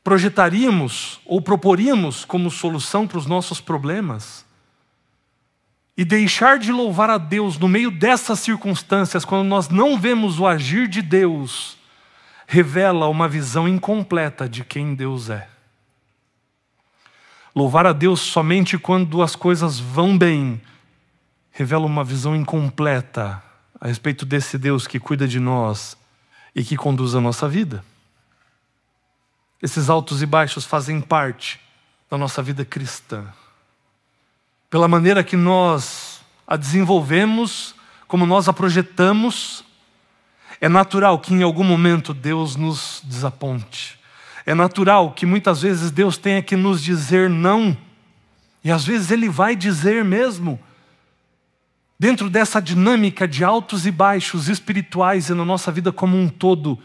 projetaríamos ou proporíamos como solução para os nossos problemas. E deixar de louvar a Deus no meio dessas circunstâncias, quando nós não vemos o agir de Deus, revela uma visão incompleta de quem Deus é. Louvar a Deus somente quando as coisas vão bem, revela uma visão incompleta a respeito desse Deus que cuida de nós e que conduz a nossa vida. Esses altos e baixos fazem parte da nossa vida cristã. Pela maneira que nós a desenvolvemos, como nós a projetamos, é natural que em algum momento Deus nos desaponte. É natural que muitas vezes Deus tenha que nos dizer não. E às vezes Ele vai dizer mesmo. Dentro dessa dinâmica de altos e baixos espirituais e na nossa vida como um todo,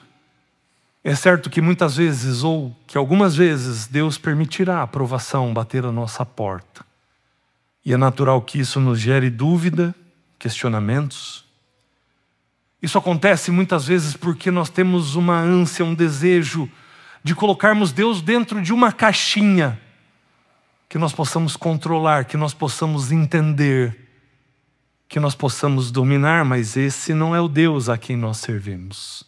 é certo que muitas vezes, ou que algumas vezes, Deus permitirá a provação bater a nossa porta. E é natural que isso nos gere dúvida, questionamentos. Isso acontece muitas vezes porque nós temos uma ânsia, um desejo de colocarmos Deus dentro de uma caixinha que nós possamos controlar, que nós possamos entender, que nós possamos dominar, mas esse não é o Deus a quem nós servimos.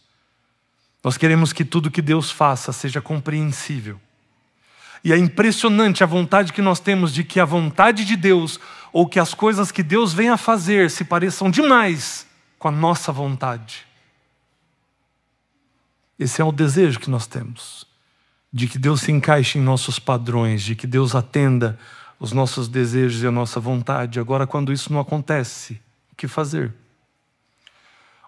Nós queremos que tudo que Deus faça seja compreensível. E é impressionante a vontade que nós temos de que a vontade de Deus, ou que as coisas que Deus vem a fazer, se pareçam demais com a nossa vontade. Esse é o desejo que nós temos, de que Deus se encaixe em nossos padrões, de que Deus atenda os nossos desejos e a nossa vontade. Agora, quando isso não acontece, o que fazer?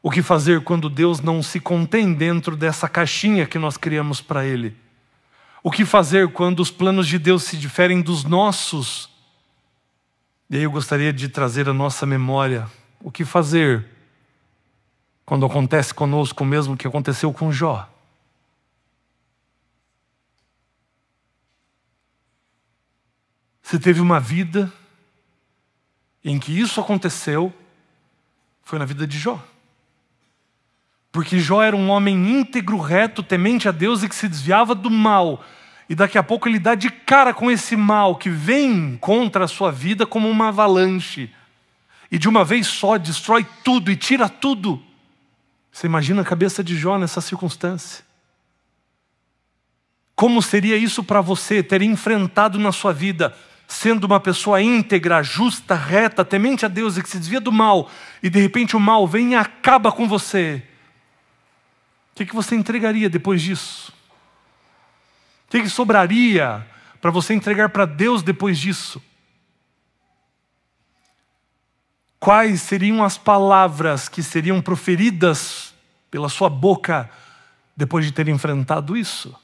O que fazer quando Deus não se contém dentro dessa caixinha que nós criamos para Ele? O que fazer quando os planos de Deus se diferem dos nossos? E aí eu gostaria de trazer à nossa memória o que fazer quando acontece conosco o mesmo que aconteceu com Jó. Se teve uma vida em que isso aconteceu, foi na vida de Jó. Porque Jó era um homem íntegro, reto, temente a Deus e que se desviava do mal. E daqui a pouco ele dá de cara com esse mal que vem contra a sua vida como uma avalanche. E de uma vez só destrói tudo e tira tudo. Você imagina a cabeça de Jó nessa circunstância? Como seria isso para você ter enfrentado na sua vida, sendo uma pessoa íntegra, justa, reta, temente a Deus e que se desvia do mal, e de repente o mal vem e acaba com você? O que você entregaria depois disso? O que sobraria para você entregar para Deus depois disso? Quais seriam as palavras que seriam proferidas pela sua boca depois de ter enfrentado isso?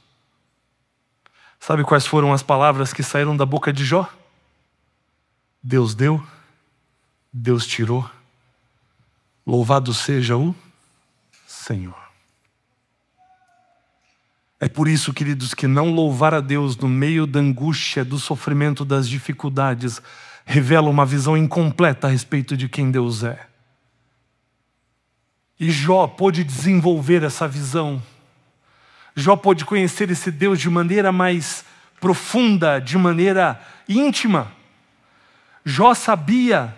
Sabe quais foram as palavras que saíram da boca de Jó? Deus deu, Deus tirou, louvado seja o Senhor. É por isso, queridos, que não louvar a Deus no meio da angústia, do sofrimento, das dificuldades, revela uma visão incompleta a respeito de quem Deus é. E Jó pôde desenvolver essa visão. Jó pôde conhecer esse Deus de maneira mais profunda, de maneira íntima. Jó sabia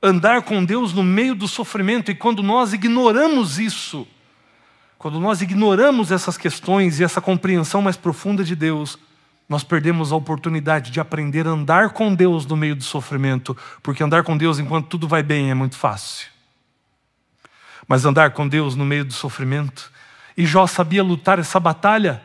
andar com Deus no meio do sofrimento, e quando nós ignoramos isso, quando nós ignoramos essas questões e essa compreensão mais profunda de Deus, nós perdemos a oportunidade de aprender a andar com Deus no meio do sofrimento, porque andar com Deus enquanto tudo vai bem é muito fácil. Mas andar com Deus no meio do sofrimento, e Jó sabia lutar essa batalha,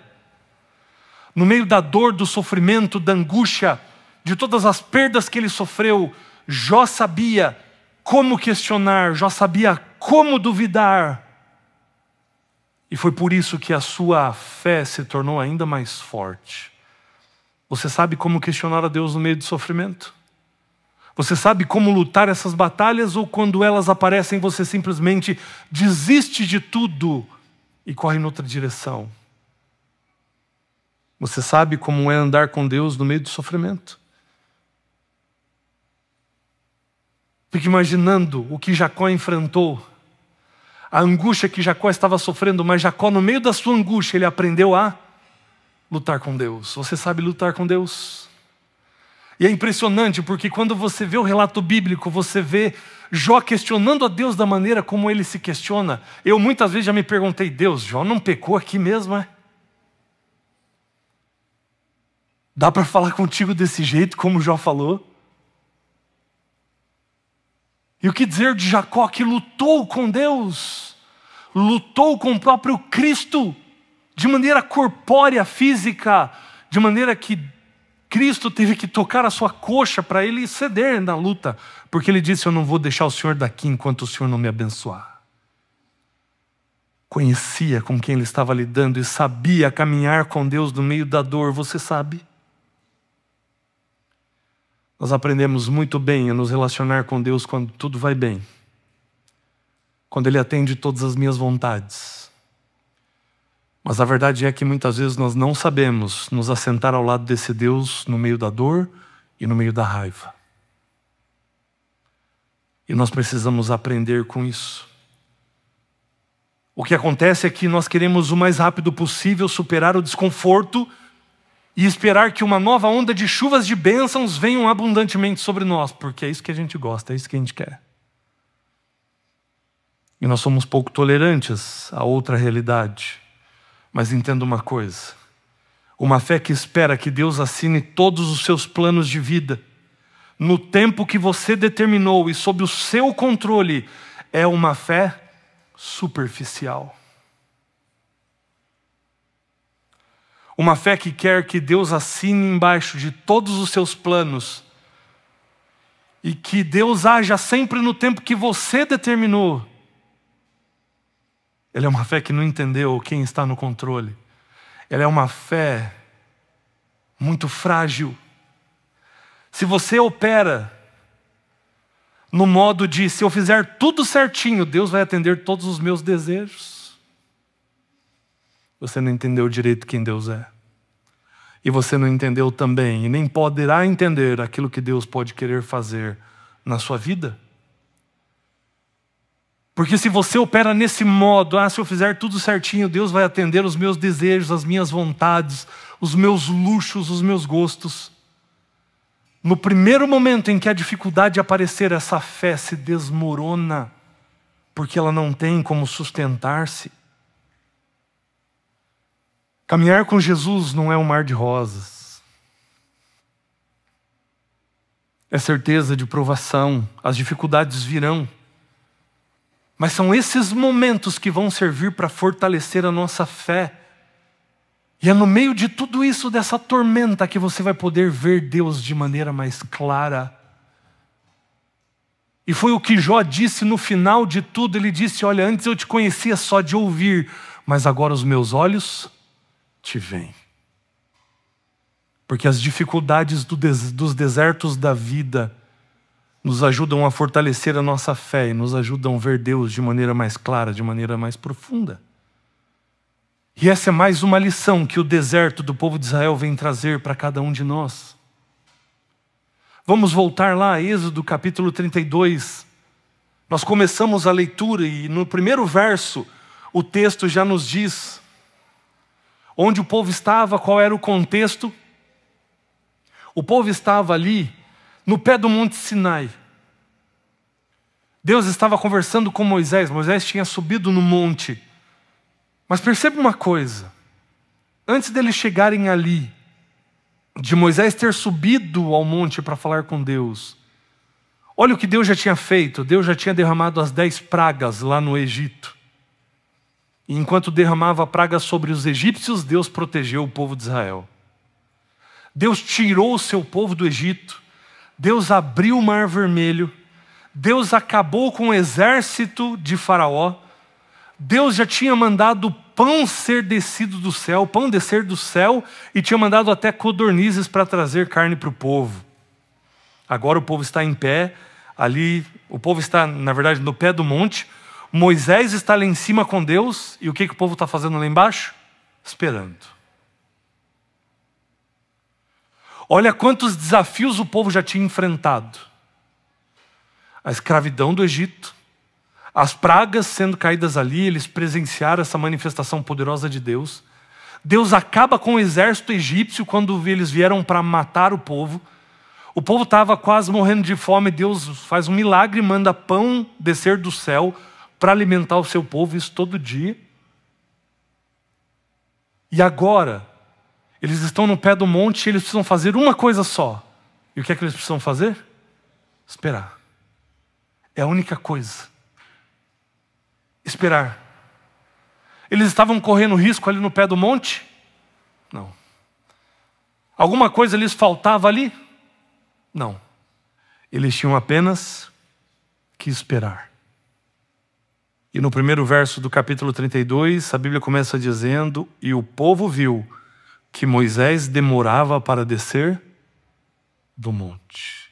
no meio da dor, do sofrimento, da angústia, de todas as perdas que ele sofreu, Jó sabia como questionar, Jó sabia como duvidar. E foi por isso que a sua fé se tornou ainda mais forte. Você sabe como questionar a Deus no meio do sofrimento? Você sabe como lutar essas batalhas, ou quando elas aparecem você simplesmente desiste de tudo e corre em outra direção? Você sabe como é andar com Deus no meio do sofrimento? Fique imaginando o que Jacó enfrentou, a angústia que Jacó estava sofrendo, mas Jacó, no meio da sua angústia, ele aprendeu a lutar com Deus. Você sabe lutar com Deus? E é impressionante, porque quando você vê o relato bíblico, você vê Jó questionando a Deus da maneira como ele se questiona. Eu muitas vezes já me perguntei, Deus, Jó não pecou aqui mesmo, é? Dá para falar contigo desse jeito, como Jó falou? E o que dizer de Jacó, que lutou com Deus, lutou com o próprio Cristo, de maneira corpórea, física, de maneira que Cristo teve que tocar a sua coxa para ele ceder na luta, porque ele disse, eu não vou deixar o Senhor daqui enquanto o Senhor não me abençoar. Conhecia com quem ele estava lidando e sabia caminhar com Deus no meio da dor, você sabe? Nós aprendemos muito bem a nos relacionar com Deus quando tudo vai bem, quando Ele atende todas as minhas vontades. Mas a verdade é que muitas vezes nós não sabemos nos assentar ao lado desse Deus no meio da dor e no meio da raiva. E nós precisamos aprender com isso. O que acontece é que nós queremos o mais rápido possível superar o desconforto e esperar que uma nova onda de chuvas de bênçãos venham abundantemente sobre nós, porque é isso que a gente gosta, é isso que a gente quer. E nós somos pouco tolerantes a outra realidade. Mas entenda uma coisa, uma fé que espera que Deus assine todos os seus planos de vida, no tempo que você determinou e sob o seu controle, é uma fé superficial. Uma fé que quer que Deus assine embaixo de todos os seus planos e que Deus haja sempre no tempo que você determinou. Ela é uma fé que não entendeu quem está no controle. Ela é uma fé muito frágil. Se você opera no modo de, se eu fizer tudo certinho, Deus vai atender todos os meus desejos, você não entendeu direito quem Deus é. E você não entendeu também, e nem poderá entender aquilo que Deus pode querer fazer na sua vida. Porque se você opera nesse modo, se eu fizer tudo certinho, Deus vai atender os meus desejos, as minhas vontades, os meus luxos, os meus gostos. No primeiro momento em que a dificuldade aparecer, essa fé se desmorona, porque ela não tem como sustentar-se. Caminhar com Jesus não é um mar de rosas. É certeza de provação, as dificuldades virão. Mas são esses momentos que vão servir para fortalecer a nossa fé E é no meio de tudo isso, dessa tormenta, que você vai poder ver Deus de maneira mais clara. E foi o que Jó disse no final de tudo. Ele disse: olha, antes eu te conhecia só de ouvir, mas agora os meus olhos te veem. Porque as dificuldades dos desertos da vida nos ajudam a fortalecer a nossa fé e nos ajudam a ver Deus de maneira mais clara, de maneira mais profunda. E essa é mais uma lição que o deserto do povo de Israel vem trazer para cada um de nós. Vamos voltar lá a Êxodo capítulo 32. Nós começamos a leitura e no primeiro verso o texto já nos diz onde o povo estava, qual era o contexto. O povo estava ali no pé do Monte Sinai. Deus estava conversando com Moisés. Moisés tinha subido no monte. Mas perceba uma coisa. Antes deles chegarem ali, de Moisés ter subido ao monte para falar com Deus, olha o que Deus já tinha feito. Deus já tinha derramado as 10 pragas lá no Egito. E enquanto derramava pragas sobre os egípcios, Deus protegeu o povo de Israel. Deus tirou o seu povo do Egito. Deus abriu o Mar Vermelho. Deus acabou com o exército de Faraó. Deus já tinha mandado pão ser descido do céu, pão descer do céu, e tinha mandado até codornizes para trazer carne para o povo. Agora o povo está em pé, ali, o povo está, na verdade, no pé do monte. Moisés está lá em cima com Deus, e o que o povo está fazendo lá embaixo? Esperando. Olha quantos desafios o povo já tinha enfrentado. A escravidão do Egito, as pragas sendo caídas ali, eles presenciaram essa manifestação poderosa de Deus. Deus acaba com o exército egípcio quando eles vieram para matar o povo. O povo estava quase morrendo de fome. Deus faz um milagre, manda pão descer do céu para alimentar o seu povo, isso todo dia. E agora, eles estão no pé do monte e eles precisam fazer uma coisa só. E o que é que eles precisam fazer? Esperar. É a única coisa. Esperar. Eles estavam correndo risco ali no pé do monte? Não. Alguma coisa lhes faltava ali? Não. Eles tinham apenas que esperar. E no primeiro verso do capítulo 32, a Bíblia começa dizendo: e o povo viu que Moisés demorava para descer do monte.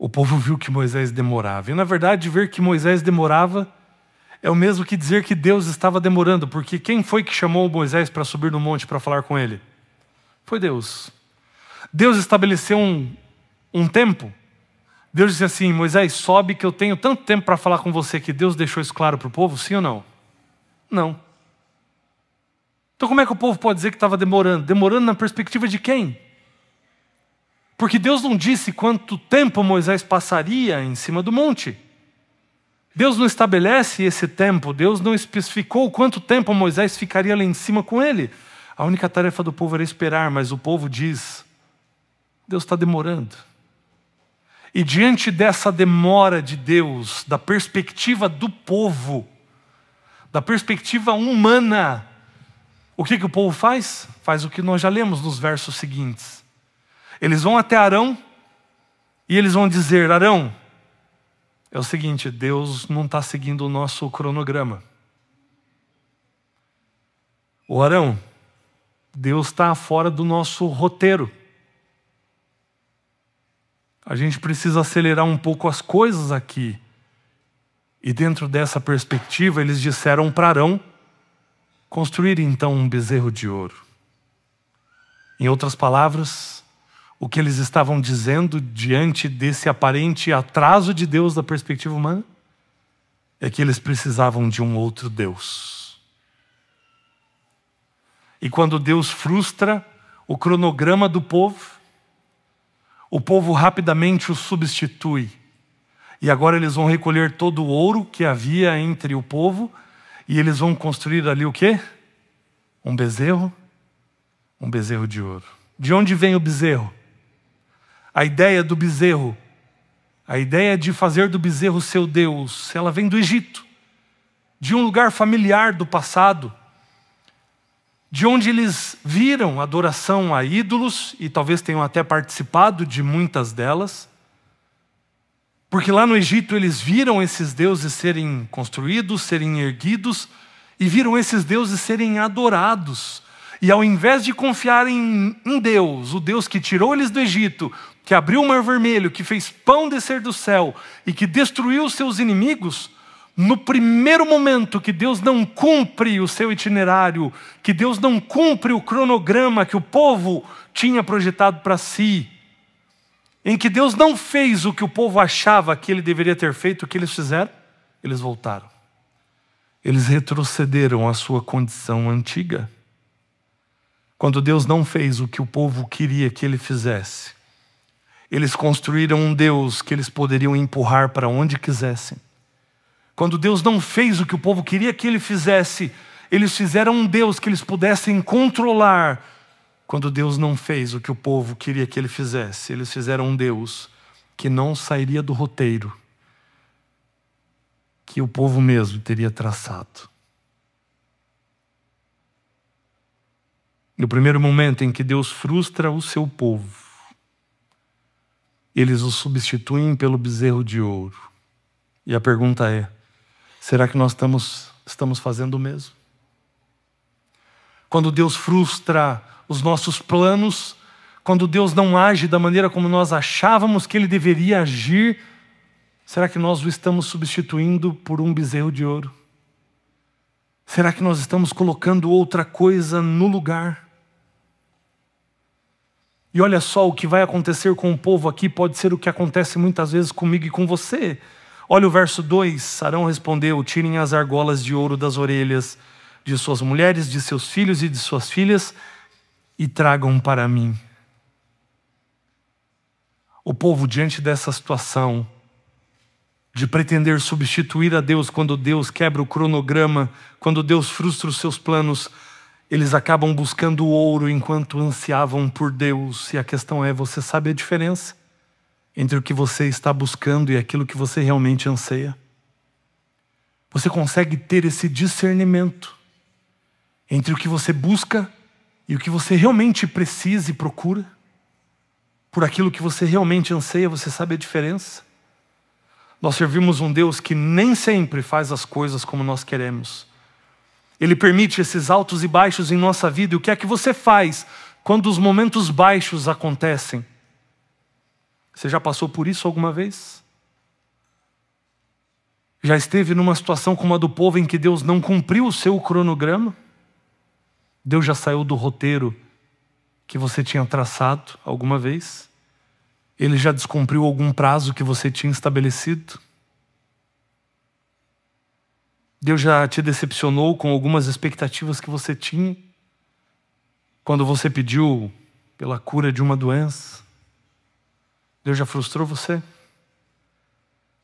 O povo viu que Moisés demorava. E na verdade, ver que Moisés demorava é o mesmo que dizer que Deus estava demorando. Porque quem foi que chamou Moisés para subir no monte para falar com ele? Foi Deus. Deus estabeleceu um tempo. Deus disse assim: Moisés, sobe que eu tenho tanto tempo para falar com você. Que Deus deixou isso claro para o povo, sim ou não? Não. Então como é que o povo pode dizer que estava demorando? Demorando na perspectiva de quem? Porque Deus não disse quanto tempo Moisés passaria em cima do monte. Deus não estabelece esse tempo. Deus não especificou quanto tempo Moisés ficaria lá em cima com ele. A única tarefa do povo era esperar, mas o povo diz: Deus está demorando. E diante dessa demora de Deus, da perspectiva do povo, da perspectiva humana, o que o povo faz? Faz o que nós já lemos nos versos seguintes. Eles vão até Arão e eles vão dizer: Arão, é o seguinte, Deus não está seguindo o nosso cronograma. Ô Arão, Deus está fora do nosso roteiro. A gente precisa acelerar um pouco as coisas aqui. E dentro dessa perspectiva, eles disseram para Arão construir então um bezerro de ouro. Em outras palavras, o que eles estavam dizendo diante desse aparente atraso de Deus da perspectiva humana é que eles precisavam de um outro Deus. E quando Deus frustra o cronograma do povo, o povo rapidamente o substitui. E agora eles vão recolher todo o ouro que havia entre o povo e eles vão construir ali o quê? Um bezerro de ouro. De onde vem o bezerro? A ideia do bezerro, a ideia de fazer do bezerro seu Deus, ela vem do Egito. de um lugar familiar do passado, de onde eles viram adoração a ídolos, e talvez tenham até participado de muitas delas, porque lá no Egito eles viram esses deuses serem construídos, serem erguidos, e viram esses deuses serem adorados. E ao invés de confiar em Deus, o Deus que tirou eles do Egito, que abriu o Mar Vermelho, que fez pão descer do céu e que destruiu os seus inimigos, no primeiro momento que Deus não cumpre o seu itinerário, que Deus não cumpre o cronograma que o povo tinha projetado para si, em que Deus não fez o que o povo achava que ele deveria ter feito, o que eles fizeram? Eles voltaram. Eles retrocederam à sua condição antiga. Quando Deus não fez o que o povo queria que ele fizesse, eles construíram um Deus que eles poderiam empurrar para onde quisessem. Quando Deus não fez o que o povo queria que ele fizesse, eles fizeram um Deus que eles pudessem controlar. Quando Deus não fez o que o povo queria que ele fizesse, eles fizeram um Deus que não sairia do roteiro que o povo mesmo teria traçado. No primeiro momento em que Deus frustra o seu povo, eles o substituem pelo bezerro de ouro. E a pergunta é, será que nós estamos fazendo o mesmo? Quando Deus frustra os nossos planos, quando Deus não age da maneira como nós achávamos que Ele deveria agir, será que nós o estamos substituindo por um bezerro de ouro? Será que nós estamos colocando outra coisa no lugar? E olha só, o que vai acontecer com o povo aqui pode ser o que acontece muitas vezes comigo e com você. Olha o verso 2, Arão respondeu, tirem as argolas de ouro das orelhas de suas mulheres, de seus filhos e de suas filhas e tragam para mim. O povo, diante dessa situação de pretender substituir a Deus quando Deus quebra o cronograma, quando Deus frustra os seus planos, eles acabam buscando o ouro enquanto ansiavam por Deus. E a questão é, você sabe a diferença entre o que você está buscando e aquilo que você realmente anseia? Você consegue ter esse discernimento entre o que você busca e o que você realmente precisa e procura? Por aquilo que você realmente anseia, você sabe a diferença? Nós servimos um Deus que nem sempre faz as coisas como nós queremos. Ele permite esses altos e baixos em nossa vida. E o que é que você faz quando os momentos baixos acontecem? Você já passou por isso alguma vez? Já esteve numa situação como a do povo em que Deus não cumpriu o seu cronograma? Deus já saiu do roteiro que você tinha traçado alguma vez? Ele já descumpriu algum prazo que você tinha estabelecido? Deus já te decepcionou com algumas expectativas que você tinha? Quando você pediu pela cura de uma doença? Deus já frustrou você?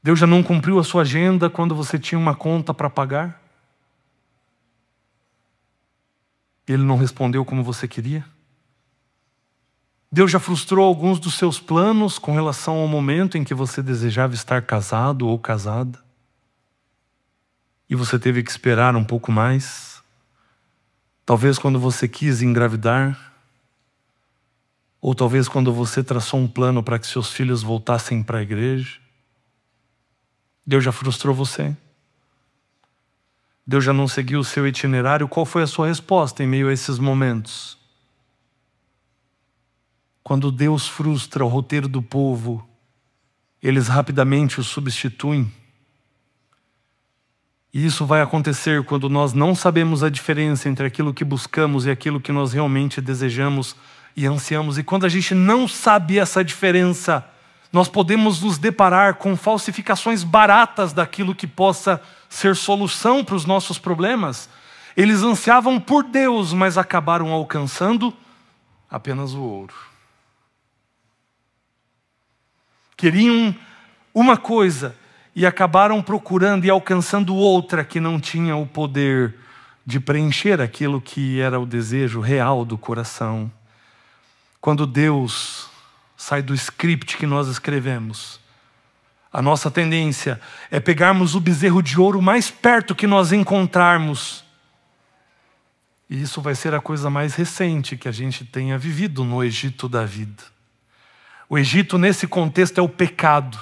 Deus já não cumpriu a sua agenda quando você tinha uma conta para pagar? Ele não respondeu como você queria? Deus já frustrou alguns dos seus planos com relação ao momento em que você desejava estar casado ou casada? E você teve que esperar um pouco mais? Talvez quando você quis engravidar? Ou talvez quando você traçou um plano para que seus filhos voltassem para a igreja? Deus já frustrou você? Deus já não seguiu o seu itinerário? Qual foi a sua resposta em meio a esses momentos? Quando Deus frustra o roteiro do povo, eles rapidamente o substituem. E isso vai acontecer quando nós não sabemos a diferença entre aquilo que buscamos e aquilo que nós realmente desejamos e ansiamos. E quando a gente não sabe essa diferença, nós podemos nos deparar com falsificações baratas daquilo que possa ser solução para os nossos problemas. Eles ansiavam por Deus, mas acabaram alcançando apenas o ouro. Queriam uma coisa e acabaram procurando e alcançando outra que não tinha o poder de preencher aquilo que era o desejo real do coração. Quando Deus sai do script que nós escrevemos, A nossa tendência é pegarmos o bezerro de ouro mais perto que nós encontrarmos. E isso vai ser a coisa mais recente que a gente tenha vivido no Egito da vida. O Egito, nesse contexto, é o pecado.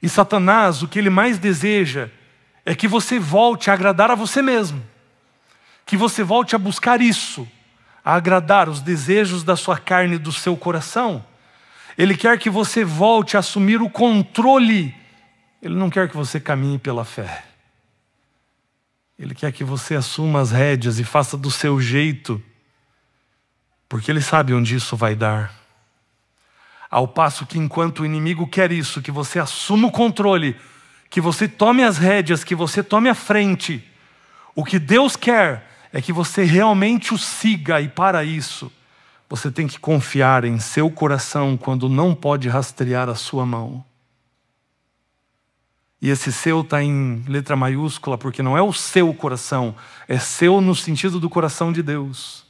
E Satanás, o que ele mais deseja é que você volte a agradar a você mesmo. Que você volte a buscar isso, a agradar os desejos da sua carne e do seu coração. Ele quer que você volte a assumir o controle. Ele não quer que você caminhe pela fé. Ele quer que você assuma as rédeas e faça do seu jeito, porque ele sabe onde isso vai dar. Ao passo que enquanto o inimigo quer isso, que você assuma o controle, que você tome as rédeas, que você tome a frente, o que Deus quer é que você realmente o siga, e para isso você tem que confiar em seu coração quando não pode rastrear a sua mão. E esse seu está em letra maiúscula, porque não é o seu coração, é seu no sentido do coração de Deus.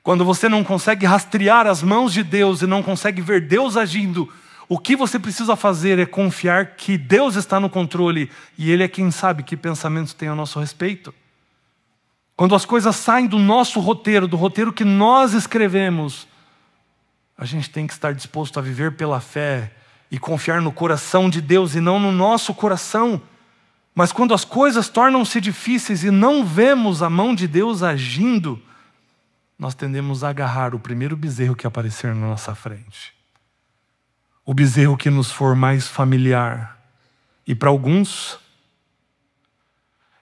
Quando você não consegue rastrear as mãos de Deus e não consegue ver Deus agindo, o que você precisa fazer é confiar que Deus está no controle e Ele é quem sabe que pensamentos tem a nosso respeito. Quando as coisas saem do nosso roteiro, do roteiro que nós escrevemos, a gente tem que estar disposto a viver pela fé e confiar no coração de Deus e não no nosso coração. Mas quando as coisas tornam-se difíceis e não vemos a mão de Deus agindo, nós tendemos a agarrar o primeiro bezerro que aparecer na nossa frente. O bezerro que nos for mais familiar. E para alguns,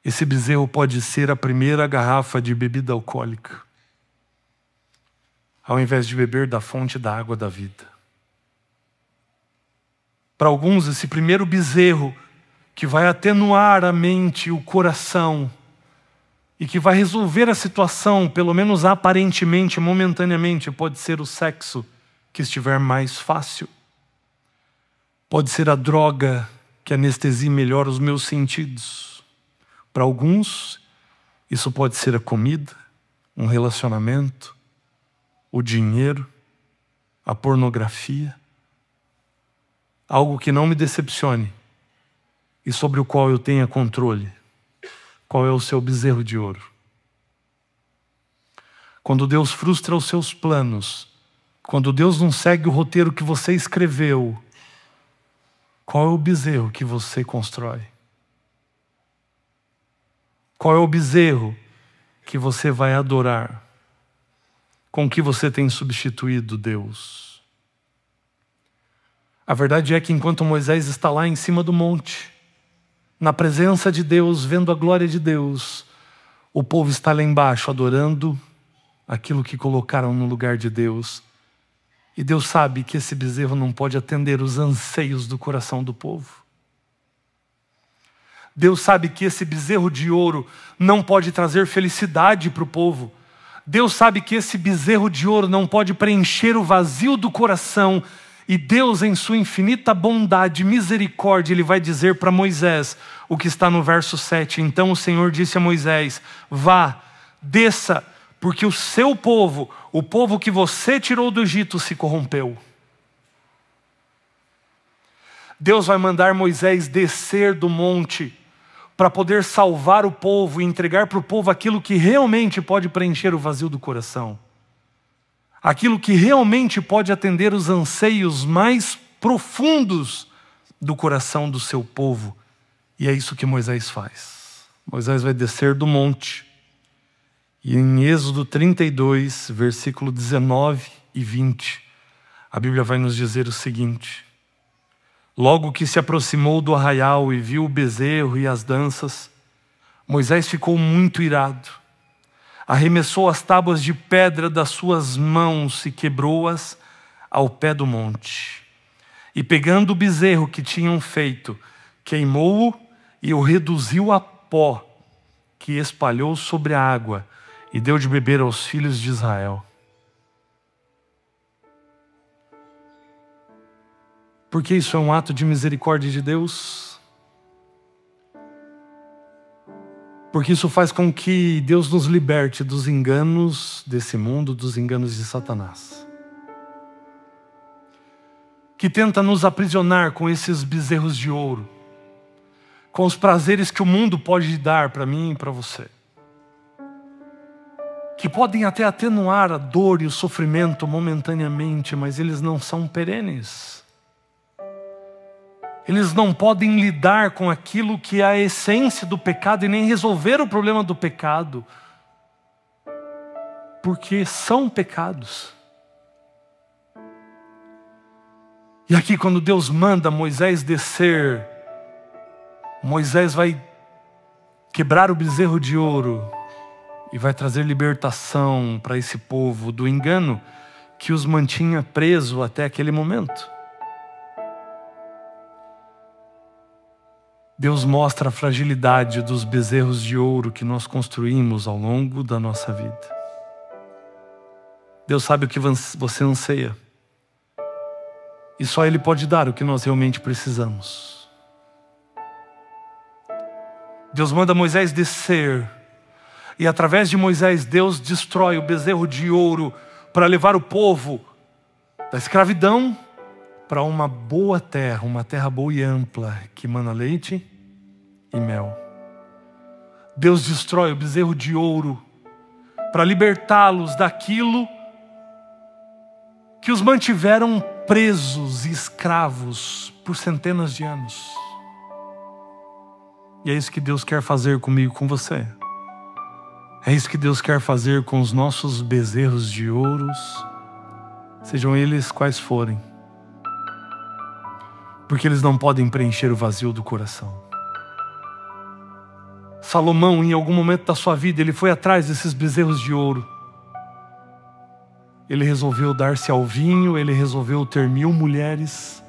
esse bezerro pode ser a primeira garrafa de bebida alcoólica, ao invés de beber da fonte da água da vida. Para alguns, esse primeiro bezerro que vai atenuar a mente e o coração e que vai resolver a situação, pelo menos aparentemente, momentaneamente, pode ser o sexo que estiver mais fácil. Pode ser a droga que anestesie melhor os meus sentidos. Para alguns, isso pode ser a comida, um relacionamento, o dinheiro, a pornografia. Algo que não me decepcione e sobre o qual eu tenha controle. Qual é o seu bezerro de ouro? Quando Deus frustra os seus planos, quando Deus não segue o roteiro que você escreveu, qual é o bezerro que você constrói? Qual é o bezerro que você vai adorar? Com que você tem substituído Deus? A verdade é que enquanto Moisés está lá em cima do monte, na presença de Deus, vendo a glória de Deus, o povo está lá embaixo adorando aquilo que colocaram no lugar de Deus. E Deus sabe que esse bezerro não pode atender os anseios do coração do povo. Deus sabe que esse bezerro de ouro não pode trazer felicidade para o povo. Deus sabe que esse bezerro de ouro não pode preencher o vazio do coração. E Deus, em sua infinita bondade e misericórdia, Ele vai dizer para Moisés o que está no verso 7. Então o Senhor disse a Moisés: vá, desça, porque o seu povo, o povo que você tirou do Egito, se corrompeu. Deus vai mandar Moisés descer do monte para poder salvar o povo e entregar para o povo aquilo que realmente pode preencher o vazio do coração. Aquilo que realmente pode atender os anseios mais profundos do coração do seu povo. E é isso que Moisés faz. Moisés vai descer do monte. E em Êxodo 32, versículo 19 e 20, a Bíblia vai nos dizer o seguinte: logo que se aproximou do arraial e viu o bezerro e as danças, Moisés ficou muito irado. Arremessou as tábuas de pedra das suas mãos e quebrou-as ao pé do monte. E pegando o bezerro que tinham feito, queimou-o e o reduziu a pó, que espalhou sobre a água e deu de beber aos filhos de Israel. Porque isso é um ato de misericórdia de Deus? Porque isso faz com que Deus nos liberte dos enganos desse mundo, dos enganos de Satanás. que tenta nos aprisionar com esses bezerros de ouro, com os prazeres que o mundo pode dar para mim e para você, que podem até atenuar a dor e o sofrimento momentaneamente, mas eles não são perenes. Eles não podem lidar com aquilo que é a essência do pecado e nem resolver o problema do pecado, porque são pecados. E aqui, quando Deus manda Moisés descer, Moisés vai quebrar o bezerro de ouro e vai trazer libertação para esse povo do engano que os mantinha preso até aquele momento. Deus mostra a fragilidade dos bezerros de ouro que nós construímos ao longo da nossa vida. Deus sabe o que você anseia. E só Ele pode dar o que nós realmente precisamos. Deus manda Moisés descer. E através de Moisés, Deus destrói o bezerro de ouro para levar o povo da escravidão para uma boa terra, uma terra boa e ampla, que mana leite e mel. Deus destrói o bezerro de ouro para libertá-los daquilo que os mantiveram presos e escravos por centenas de anos. E é isso que Deus quer fazer comigo e com você. É isso que Deus quer fazer com os nossos bezerros de ouros, sejam eles quais forem. Porque eles não podem preencher o vazio do coração. Salomão, em algum momento da sua vida, ele foi atrás desses bezerros de ouro. Ele resolveu dar-se ao vinho, ele resolveu ter 1000 mulheres.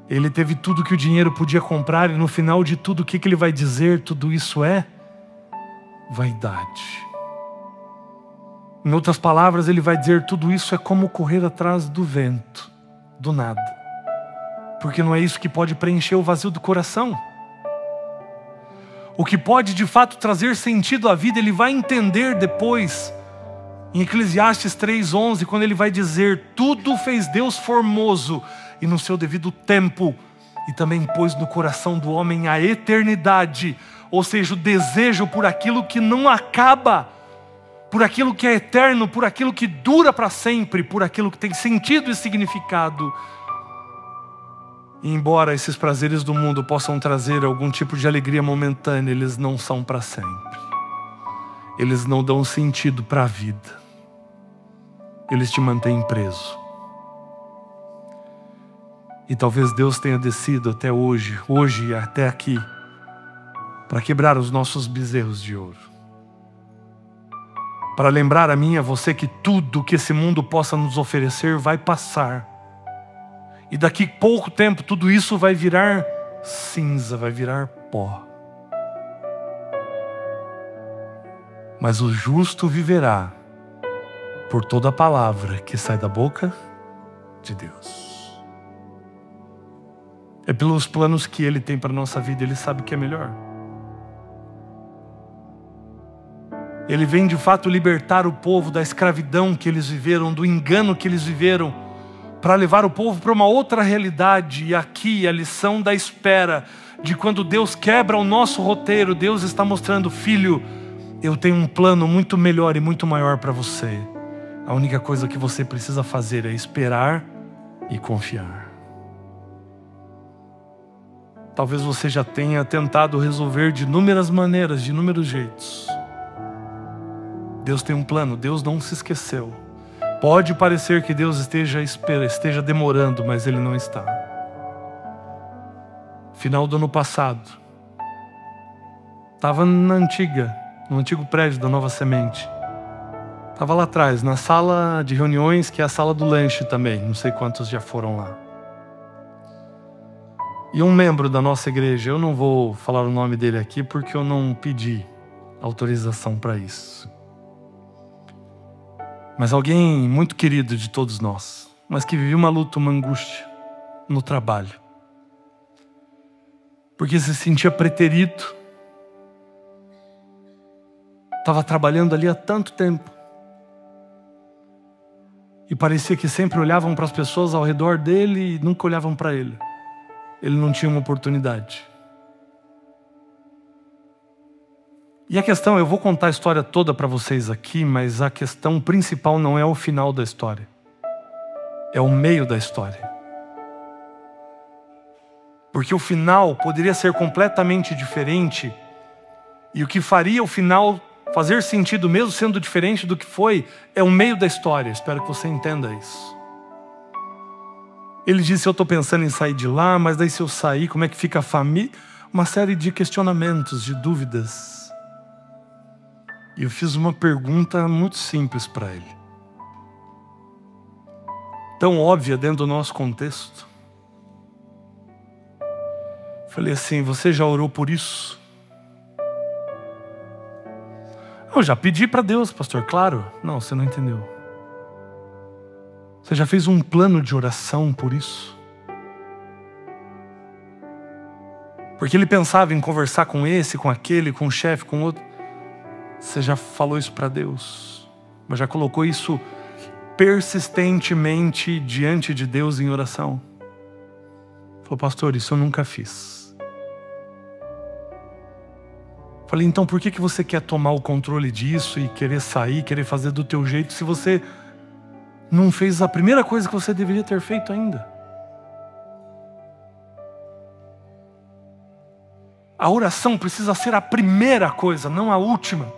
Ele teve tudo que o dinheiro podia comprar e no final de tudo, o que ele vai dizer? Tudo isso é vaidade. Em outras palavras, ele vai dizer, tudo isso é como correr atrás do vento, do nada. Porque não é isso que pode preencher o vazio do coração. O que pode de fato trazer sentido à vida, ele vai entender depois, em Eclesiastes 3:11, quando ele vai dizer, tudo fez Deus formoso e no seu devido tempo, e também pôs no coração do homem a eternidade, ou seja, o desejo por aquilo que não acaba, por aquilo que é eterno, por aquilo que dura para sempre, por aquilo que tem sentido e significado. E embora esses prazeres do mundo possam trazer algum tipo de alegria momentânea, eles não são para sempre. Eles não dão sentido para a vida. Eles te mantêm preso. E talvez Deus tenha descido até hoje e até aqui, para quebrar os nossos bezerros de ouro. Para lembrar a mim e a você que tudo que esse mundo possa nos oferecer vai passar. E daqui pouco tempo tudo isso vai virar cinza, vai virar pó. Mas o justo viverá por toda a palavra que sai da boca de Deus. É pelos planos que Ele tem para a nossa vida, Ele sabe o que é melhor. Ele vem de fato libertar o povo da escravidão que eles viveram, do engano que eles viveram, para levar o povo para uma outra realidade. E aqui a lição da espera, de quando Deus quebra o nosso roteiro, Deus está mostrando, filho, eu tenho um plano muito melhor e muito maior para você. A única coisa que você precisa fazer é esperar e confiar. Talvez você já tenha tentado resolver de inúmeras maneiras, de inúmeros jeitos. Deus tem um plano, Deus não se esqueceu. Pode parecer que Deus esteja demorando, mas Ele não está. Final do ano passado, estava no antigo prédio da Nova Semente. Estava lá atrás, na sala de reuniões, que é a sala do lanche também. Não sei quantos já foram lá. E um membro da nossa igreja, eu não vou falar o nome dele aqui porque eu não pedi autorização para isso. Mas alguém muito querido de todos nós, mas que vivia uma luta, uma angústia no trabalho. Porque se sentia preterido. Estava trabalhando ali há tanto tempo. E parecia que sempre olhavam para as pessoas ao redor dele e nunca olhavam para ele. Ele não tinha uma oportunidade. E a questão, eu vou contar a história toda para vocês aqui, mas a questão principal não é o final da história. É o meio da história. Porque o final poderia ser completamente diferente, e o que faria o final fazer sentido mesmo sendo diferente do que foi, é o meio da história. Espero que você entenda isso. Ele disse, eu estou pensando em sair de lá, mas daí se eu sair, como é que fica a família? Uma série de questionamentos, de dúvidas. E eu fiz uma pergunta muito simples para ele. Tão óbvia dentro do nosso contexto. Falei assim, você já orou por isso? Eu já pedi para Deus, pastor, claro. Não, você não entendeu. Você já fez um plano de oração por isso? Porque ele pensava em conversar com esse, com aquele, com o chefe, com outro. Você já falou isso para Deus? Mas já colocou isso persistentemente diante de Deus em oração? Falou, pastor, isso eu nunca fiz. Falei, então por que você quer tomar o controle disso e querer sair, querer fazer do teu jeito, se você não fez a primeira coisa que você deveria ter feito ainda? A oração precisa ser a primeira coisa, não a última.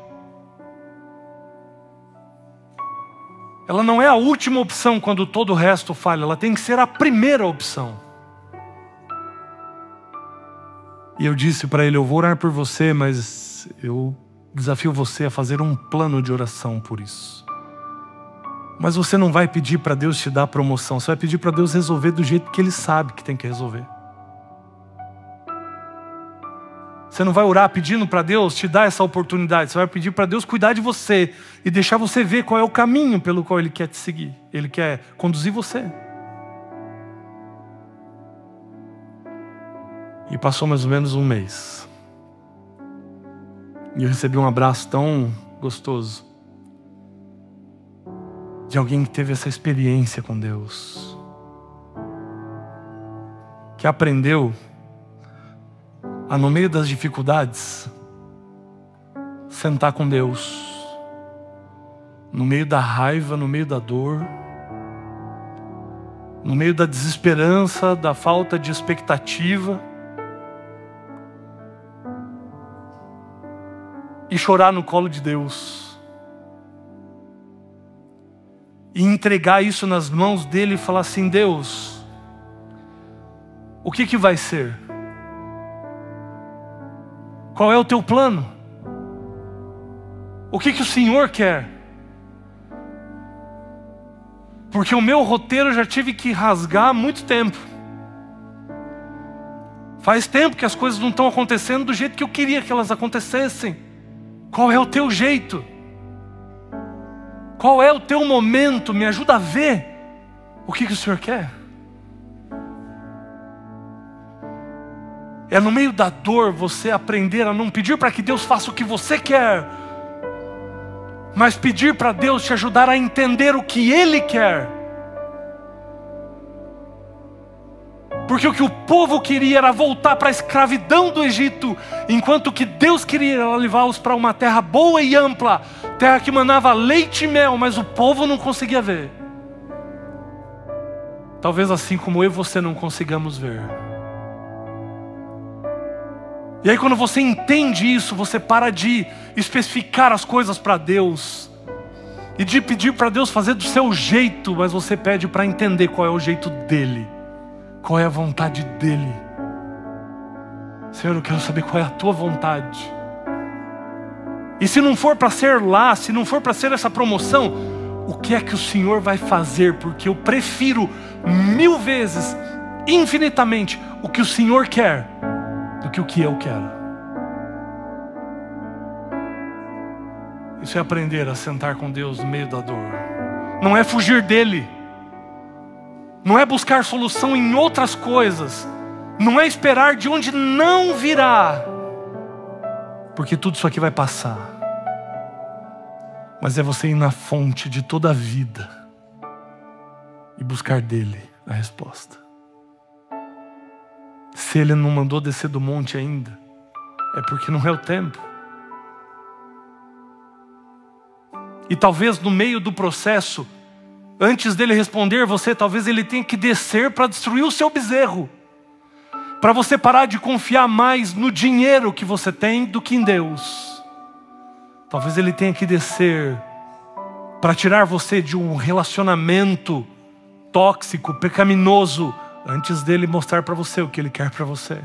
Ela não é a última opção quando todo o resto falha, ela tem que ser a primeira opção. E eu disse para ele, eu vou orar por você, mas eu desafio você a fazer um plano de oração por isso. Mas você não vai pedir para Deus te dar promoção, você vai pedir para Deus resolver do jeito que Ele sabe que tem que resolver. Você não vai orar pedindo para Deus te dar essa oportunidade. Você vai pedir para Deus cuidar de você e deixar você ver qual é o caminho pelo qual Ele quer te seguir. Ele quer conduzir você. E passou mais ou menos um mês. E eu recebi um abraço tão gostoso de alguém que teve essa experiência com Deus, que aprendeu a, no meio das dificuldades, sentar com Deus, no meio da raiva, no meio da dor, no meio da desesperança, da falta de expectativa, e chorar no colo de Deus, e entregar isso nas mãos dele e falar assim, Deus, o que vai ser? Qual é o teu plano? O que o Senhor quer? Porque o meu roteiro eu já tive que rasgar há muito tempo. Faz tempo que as coisas não estão acontecendo do jeito que eu queria que elas acontecessem. Qual é o teu jeito? Qual é o teu momento? Me ajuda a ver o que o Senhor quer. É no meio da dor você aprender a não pedir para que Deus faça o que você quer, mas pedir para Deus te ajudar a entender o que Ele quer. Porque o que o povo queria era voltar para a escravidão do Egito, enquanto o que Deus queria era levá-los para uma terra boa e ampla, terra que manava leite e mel, mas o povo não conseguia ver. Talvez assim como eu e você não consigamos ver. E aí quando você entende isso, você para de especificar as coisas para Deus e de pedir para Deus fazer do seu jeito, mas você pede para entender qual é o jeito dEle, qual é a vontade dEle. Senhor, eu quero saber qual é a tua vontade. E se não for para ser lá, se não for para ser essa promoção, o que é que o Senhor vai fazer? Porque eu prefiro 1000 vezes, infinitamente, o que o Senhor quer do que o que eu quero. Isso é aprender a sentar com Deus no meio da dor. Não é fugir dEle. Não é buscar solução em outras coisas. Não é esperar de onde não virá. Porque tudo isso aqui vai passar. Mas é você ir na fonte de toda a vida e buscar dele a resposta. Se ele não mandou descer do monte ainda, é porque não é o tempo. E talvez no meio do processo, antes dele responder você, talvez ele tenha que descer para destruir o seu bezerro. Para você parar de confiar mais no dinheiro que você tem do que em Deus. Talvez ele tenha que descer para tirar você de um relacionamento tóxico, pecaminoso, antes dele mostrar para você o que ele quer para você.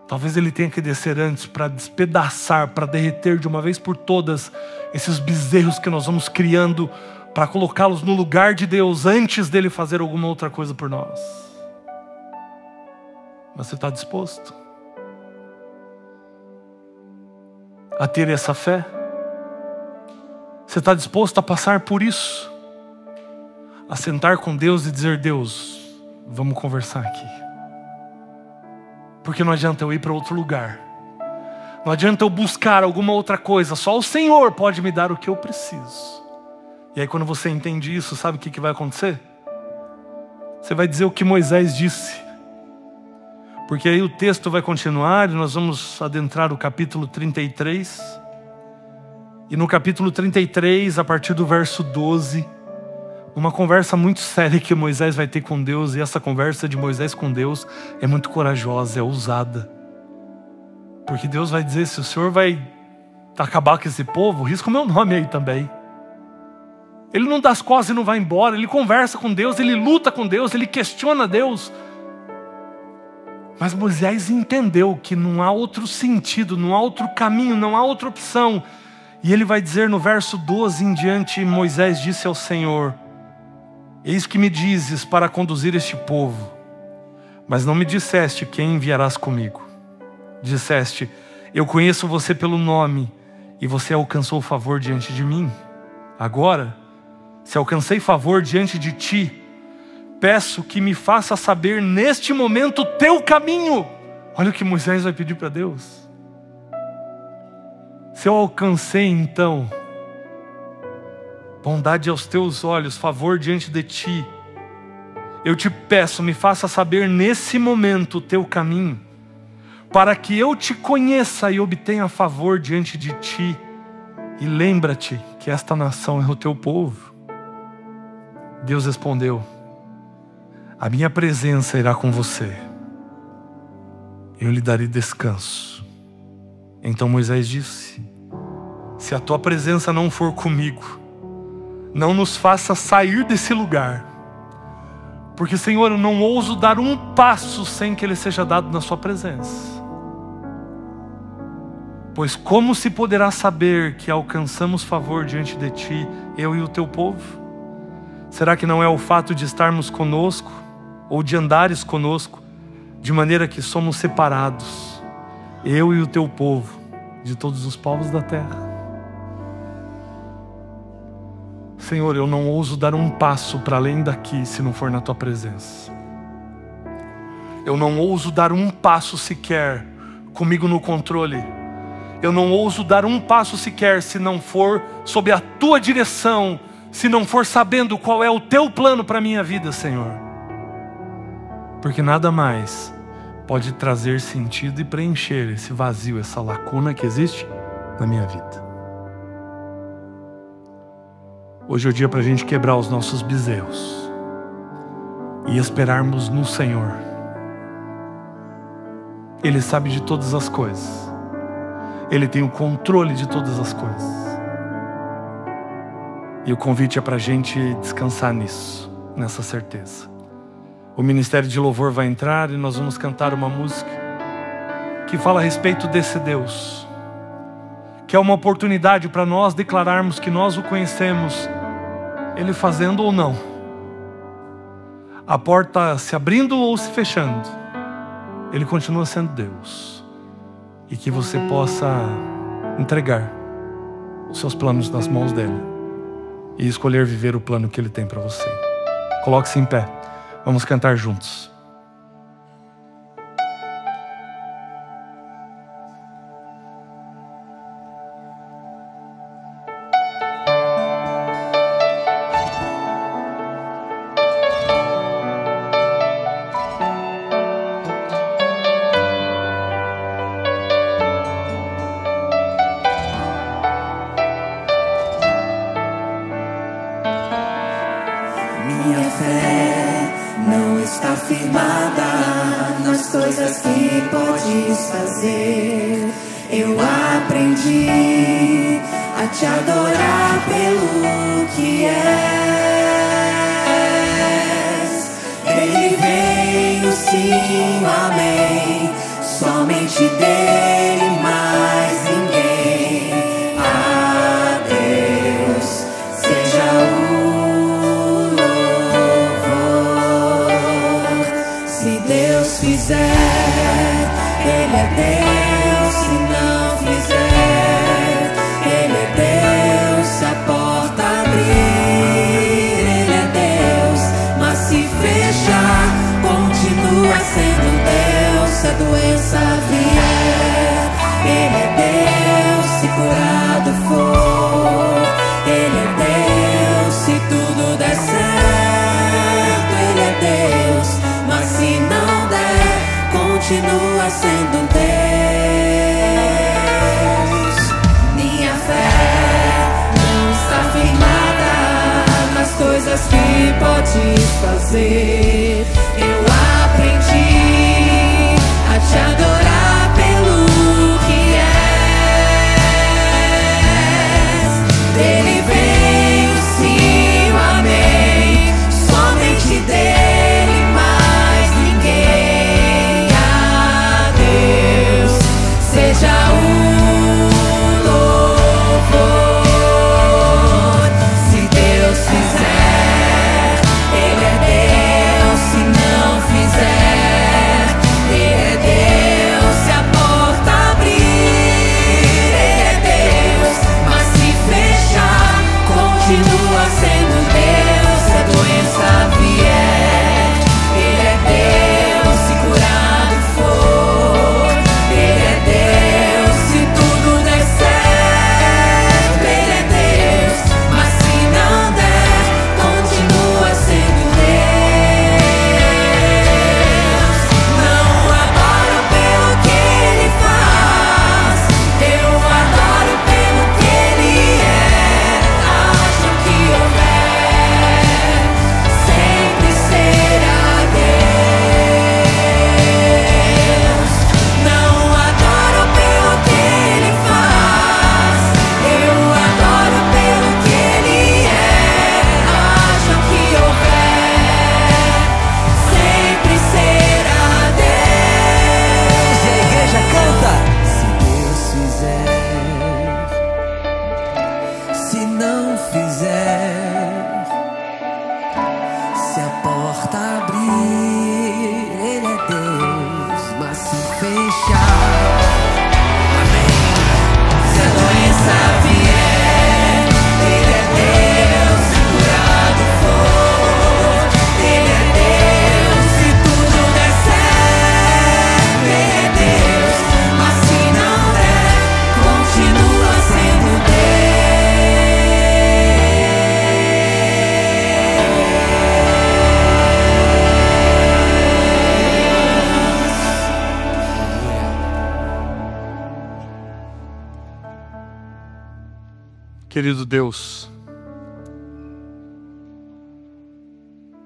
Talvez ele tenha que descer antes para despedaçar, para derreter de uma vez por todas esses bezerros que nós vamos criando, para colocá-los no lugar de Deus antes dele fazer alguma outra coisa por nós. Mas você está disposto a ter essa fé? Você está disposto a passar por isso? A sentar com Deus e dizer: Deus, vamos conversar aqui. Porque não adianta eu ir para outro lugar. Não adianta eu buscar alguma outra coisa. Só o Senhor pode me dar o que eu preciso. E aí quando você entende isso, sabe o que vai acontecer? Você vai dizer o que Moisés disse. Porque aí o texto vai continuar e nós vamos adentrar o capítulo 33. E no capítulo 33, a partir do verso 12, uma conversa muito séria que Moisés vai ter com Deus. E essa conversa de Moisés com Deus é muito corajosa, é ousada. Porque Deus vai dizer: se o Senhor vai acabar com esse povo, risca o meu nome aí também. Ele não dá as costas e não vai embora. Ele conversa com Deus, ele luta com Deus, ele questiona Deus. Mas Moisés entendeu que não há outro sentido, não há outro caminho, não há outra opção. E ele vai dizer no verso 12 em diante: Moisés disse ao Senhor: eis que me dizes para conduzir este povo, mas não me disseste quem enviarás comigo. Disseste: eu conheço você pelo nome, e você alcançou favor diante de mim. Agora, se alcancei favor diante de ti, peço que me faça saber neste momento o teu caminho. Olha o que Moisés vai pedir para Deus. Se eu alcancei então bondade aos teus olhos, favor diante de ti, eu te peço, me faça saber nesse momento o teu caminho, para que eu te conheça e obtenha favor diante de ti. E lembra-te que esta nação é o teu povo. Deus respondeu: a minha presença irá com você, eu lhe darei descanso. Então Moisés disse: se a tua presença não for comigo, não nos faça sair desse lugar. Porque, Senhor, eu não ouso dar um passo sem que ele seja dado na sua presença. Pois como se poderá saber que alcançamos favor diante de ti, eu e o teu povo? Será que não é o fato de estarmos conosco, ou de andares conosco, de maneira que somos separados, eu e o teu povo, de todos os povos da terra? Senhor, eu não ouso dar um passo para além daqui se não for na tua presença. Eu não ouso dar um passo sequer comigo no controle. Eu não ouso dar um passo sequer se não for sob a tua direção, se não for sabendo qual é o teu plano para a minha vida, Senhor. Porque nada mais pode trazer sentido e preencher esse vazio, essa lacuna que existe na minha vida. Hoje é o dia para a gente quebrar os nossos bezerros e esperarmos no Senhor. Ele sabe de todas as coisas. Ele tem o controle de todas as coisas. E o convite é para a gente descansar nisso, nessa certeza. O Ministério de Louvor vai entrar e nós vamos cantar uma música que fala a respeito desse Deus, que é uma oportunidade para nós declararmos que nós o conhecemos, Ele fazendo ou não, a porta se abrindo ou se fechando, Ele continua sendo Deus. E que você possa entregar os seus planos nas mãos dEle e escolher viver o plano que Ele tem para você. Coloque-se em pé, vamos cantar juntos. está firmada nas coisas que podes fazer. Eu aprendi a te adorar pelo que és. Ele veio, sim, amém. Somente dele, mais ninguém. A Deus seja o louvor. Se Deus fizer, Ele é Deus. Se não fizer, Ele é Deus. Se a porta abrir, Ele é Deus. Mas se fechar, continua sendo Deus. Se a doença vier, Ele é Deus. Se curado for, Ele é Deus. Se tudo der certo, Ele é Deus. Mas se não der, continua sendo Deus. Minha fé não está firmada nas coisas que podes fazer. Eu aprendi a te adorar pelo que és. Dele veio, sim, o amém. Somente dele, mais ninguém. A Deus seja o louvor. Se Deus fizer, Ele é Deus. Se não fizer, Ele é Deus. Se a porta abrir, Ele é Deus. Mas se fechar, continua sendo Deus. Se a doença vier, Ele é Deus. Se curado for, Ele é Deus. Se tudo der certo, Ele é Deus. Mas se não der, continua sendo Deus. Não adoro pelo que Ele faz, eu adoro pelo que Ele é. Acho que houver, sempre será Deus. Não adoro pelo que Ele faz, eu adoro pelo que Ele é. Acho que houver, sempre será Deus. E a igreja canta. Se Deus fizer, se não fizer, se a porta abrir, Ele é Deus. Mas se fechar, amém. Se a doença vier, Ele é Deus. Se curado for, Ele é Deus. Se tudo der certo, Ele é Deus. Mas se não der, continua sendo Querido Deus,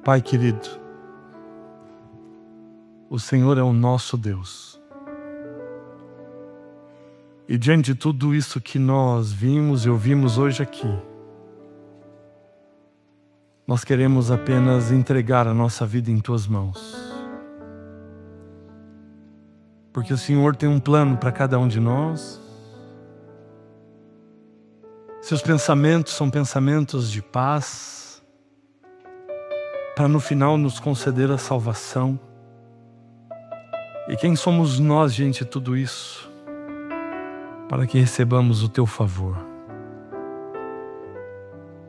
Pai querido, o Senhor é o nosso Deus. E diante de tudo isso que nós vimos e ouvimos hoje aqui, nós queremos apenas entregar a nossa vida em Tuas mãos. Porque o Senhor tem um plano para cada um de nós. Seus pensamentos são pensamentos de paz, para no final nos conceder a salvação. E quem somos nós diante de tudo isso, para que recebamos o Teu favor?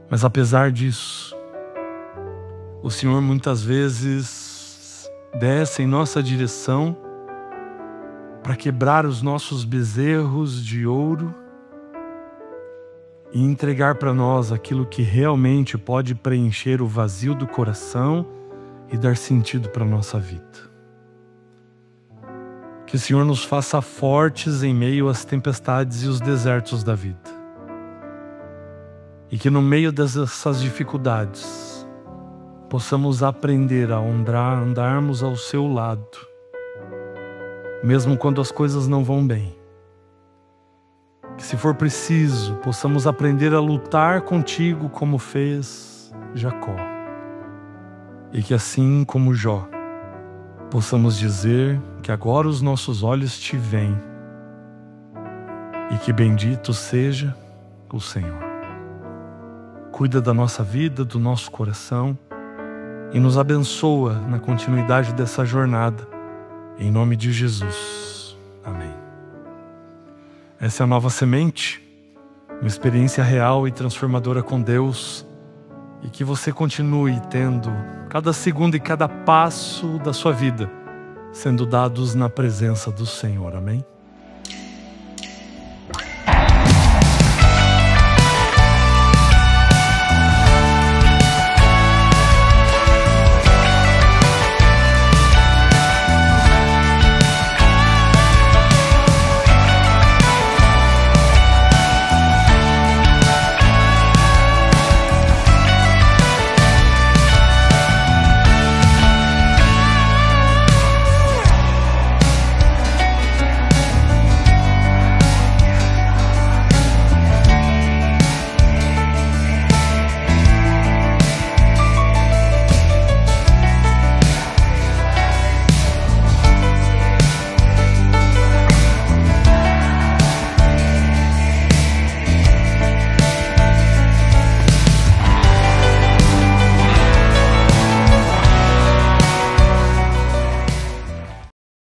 Mas apesar disso, o Senhor muitas vezes desce em nossa direção para quebrar os nossos bezerros de ouro e entregar para nós aquilo que realmente pode preencher o vazio do coração e dar sentido para a nossa vida. Que o Senhor nos faça fortes em meio às tempestades e os desertos da vida. E que no meio dessas dificuldades, possamos aprender a andarmos ao seu lado, mesmo quando as coisas não vão bem. Que, se for preciso, possamos aprender a lutar contigo como fez Jacó. E que, assim como Jó, possamos dizer que agora os nossos olhos te veem e que bendito seja o Senhor. Cuida da nossa vida, do nosso coração e nos abençoa na continuidade dessa jornada. Em nome de Jesus. Amém. Essa é a Nova Semente, uma experiência real e transformadora com Deus, e que você continue tendo cada segundo e cada passo da sua vida sendo dados na presença do Senhor. Amém?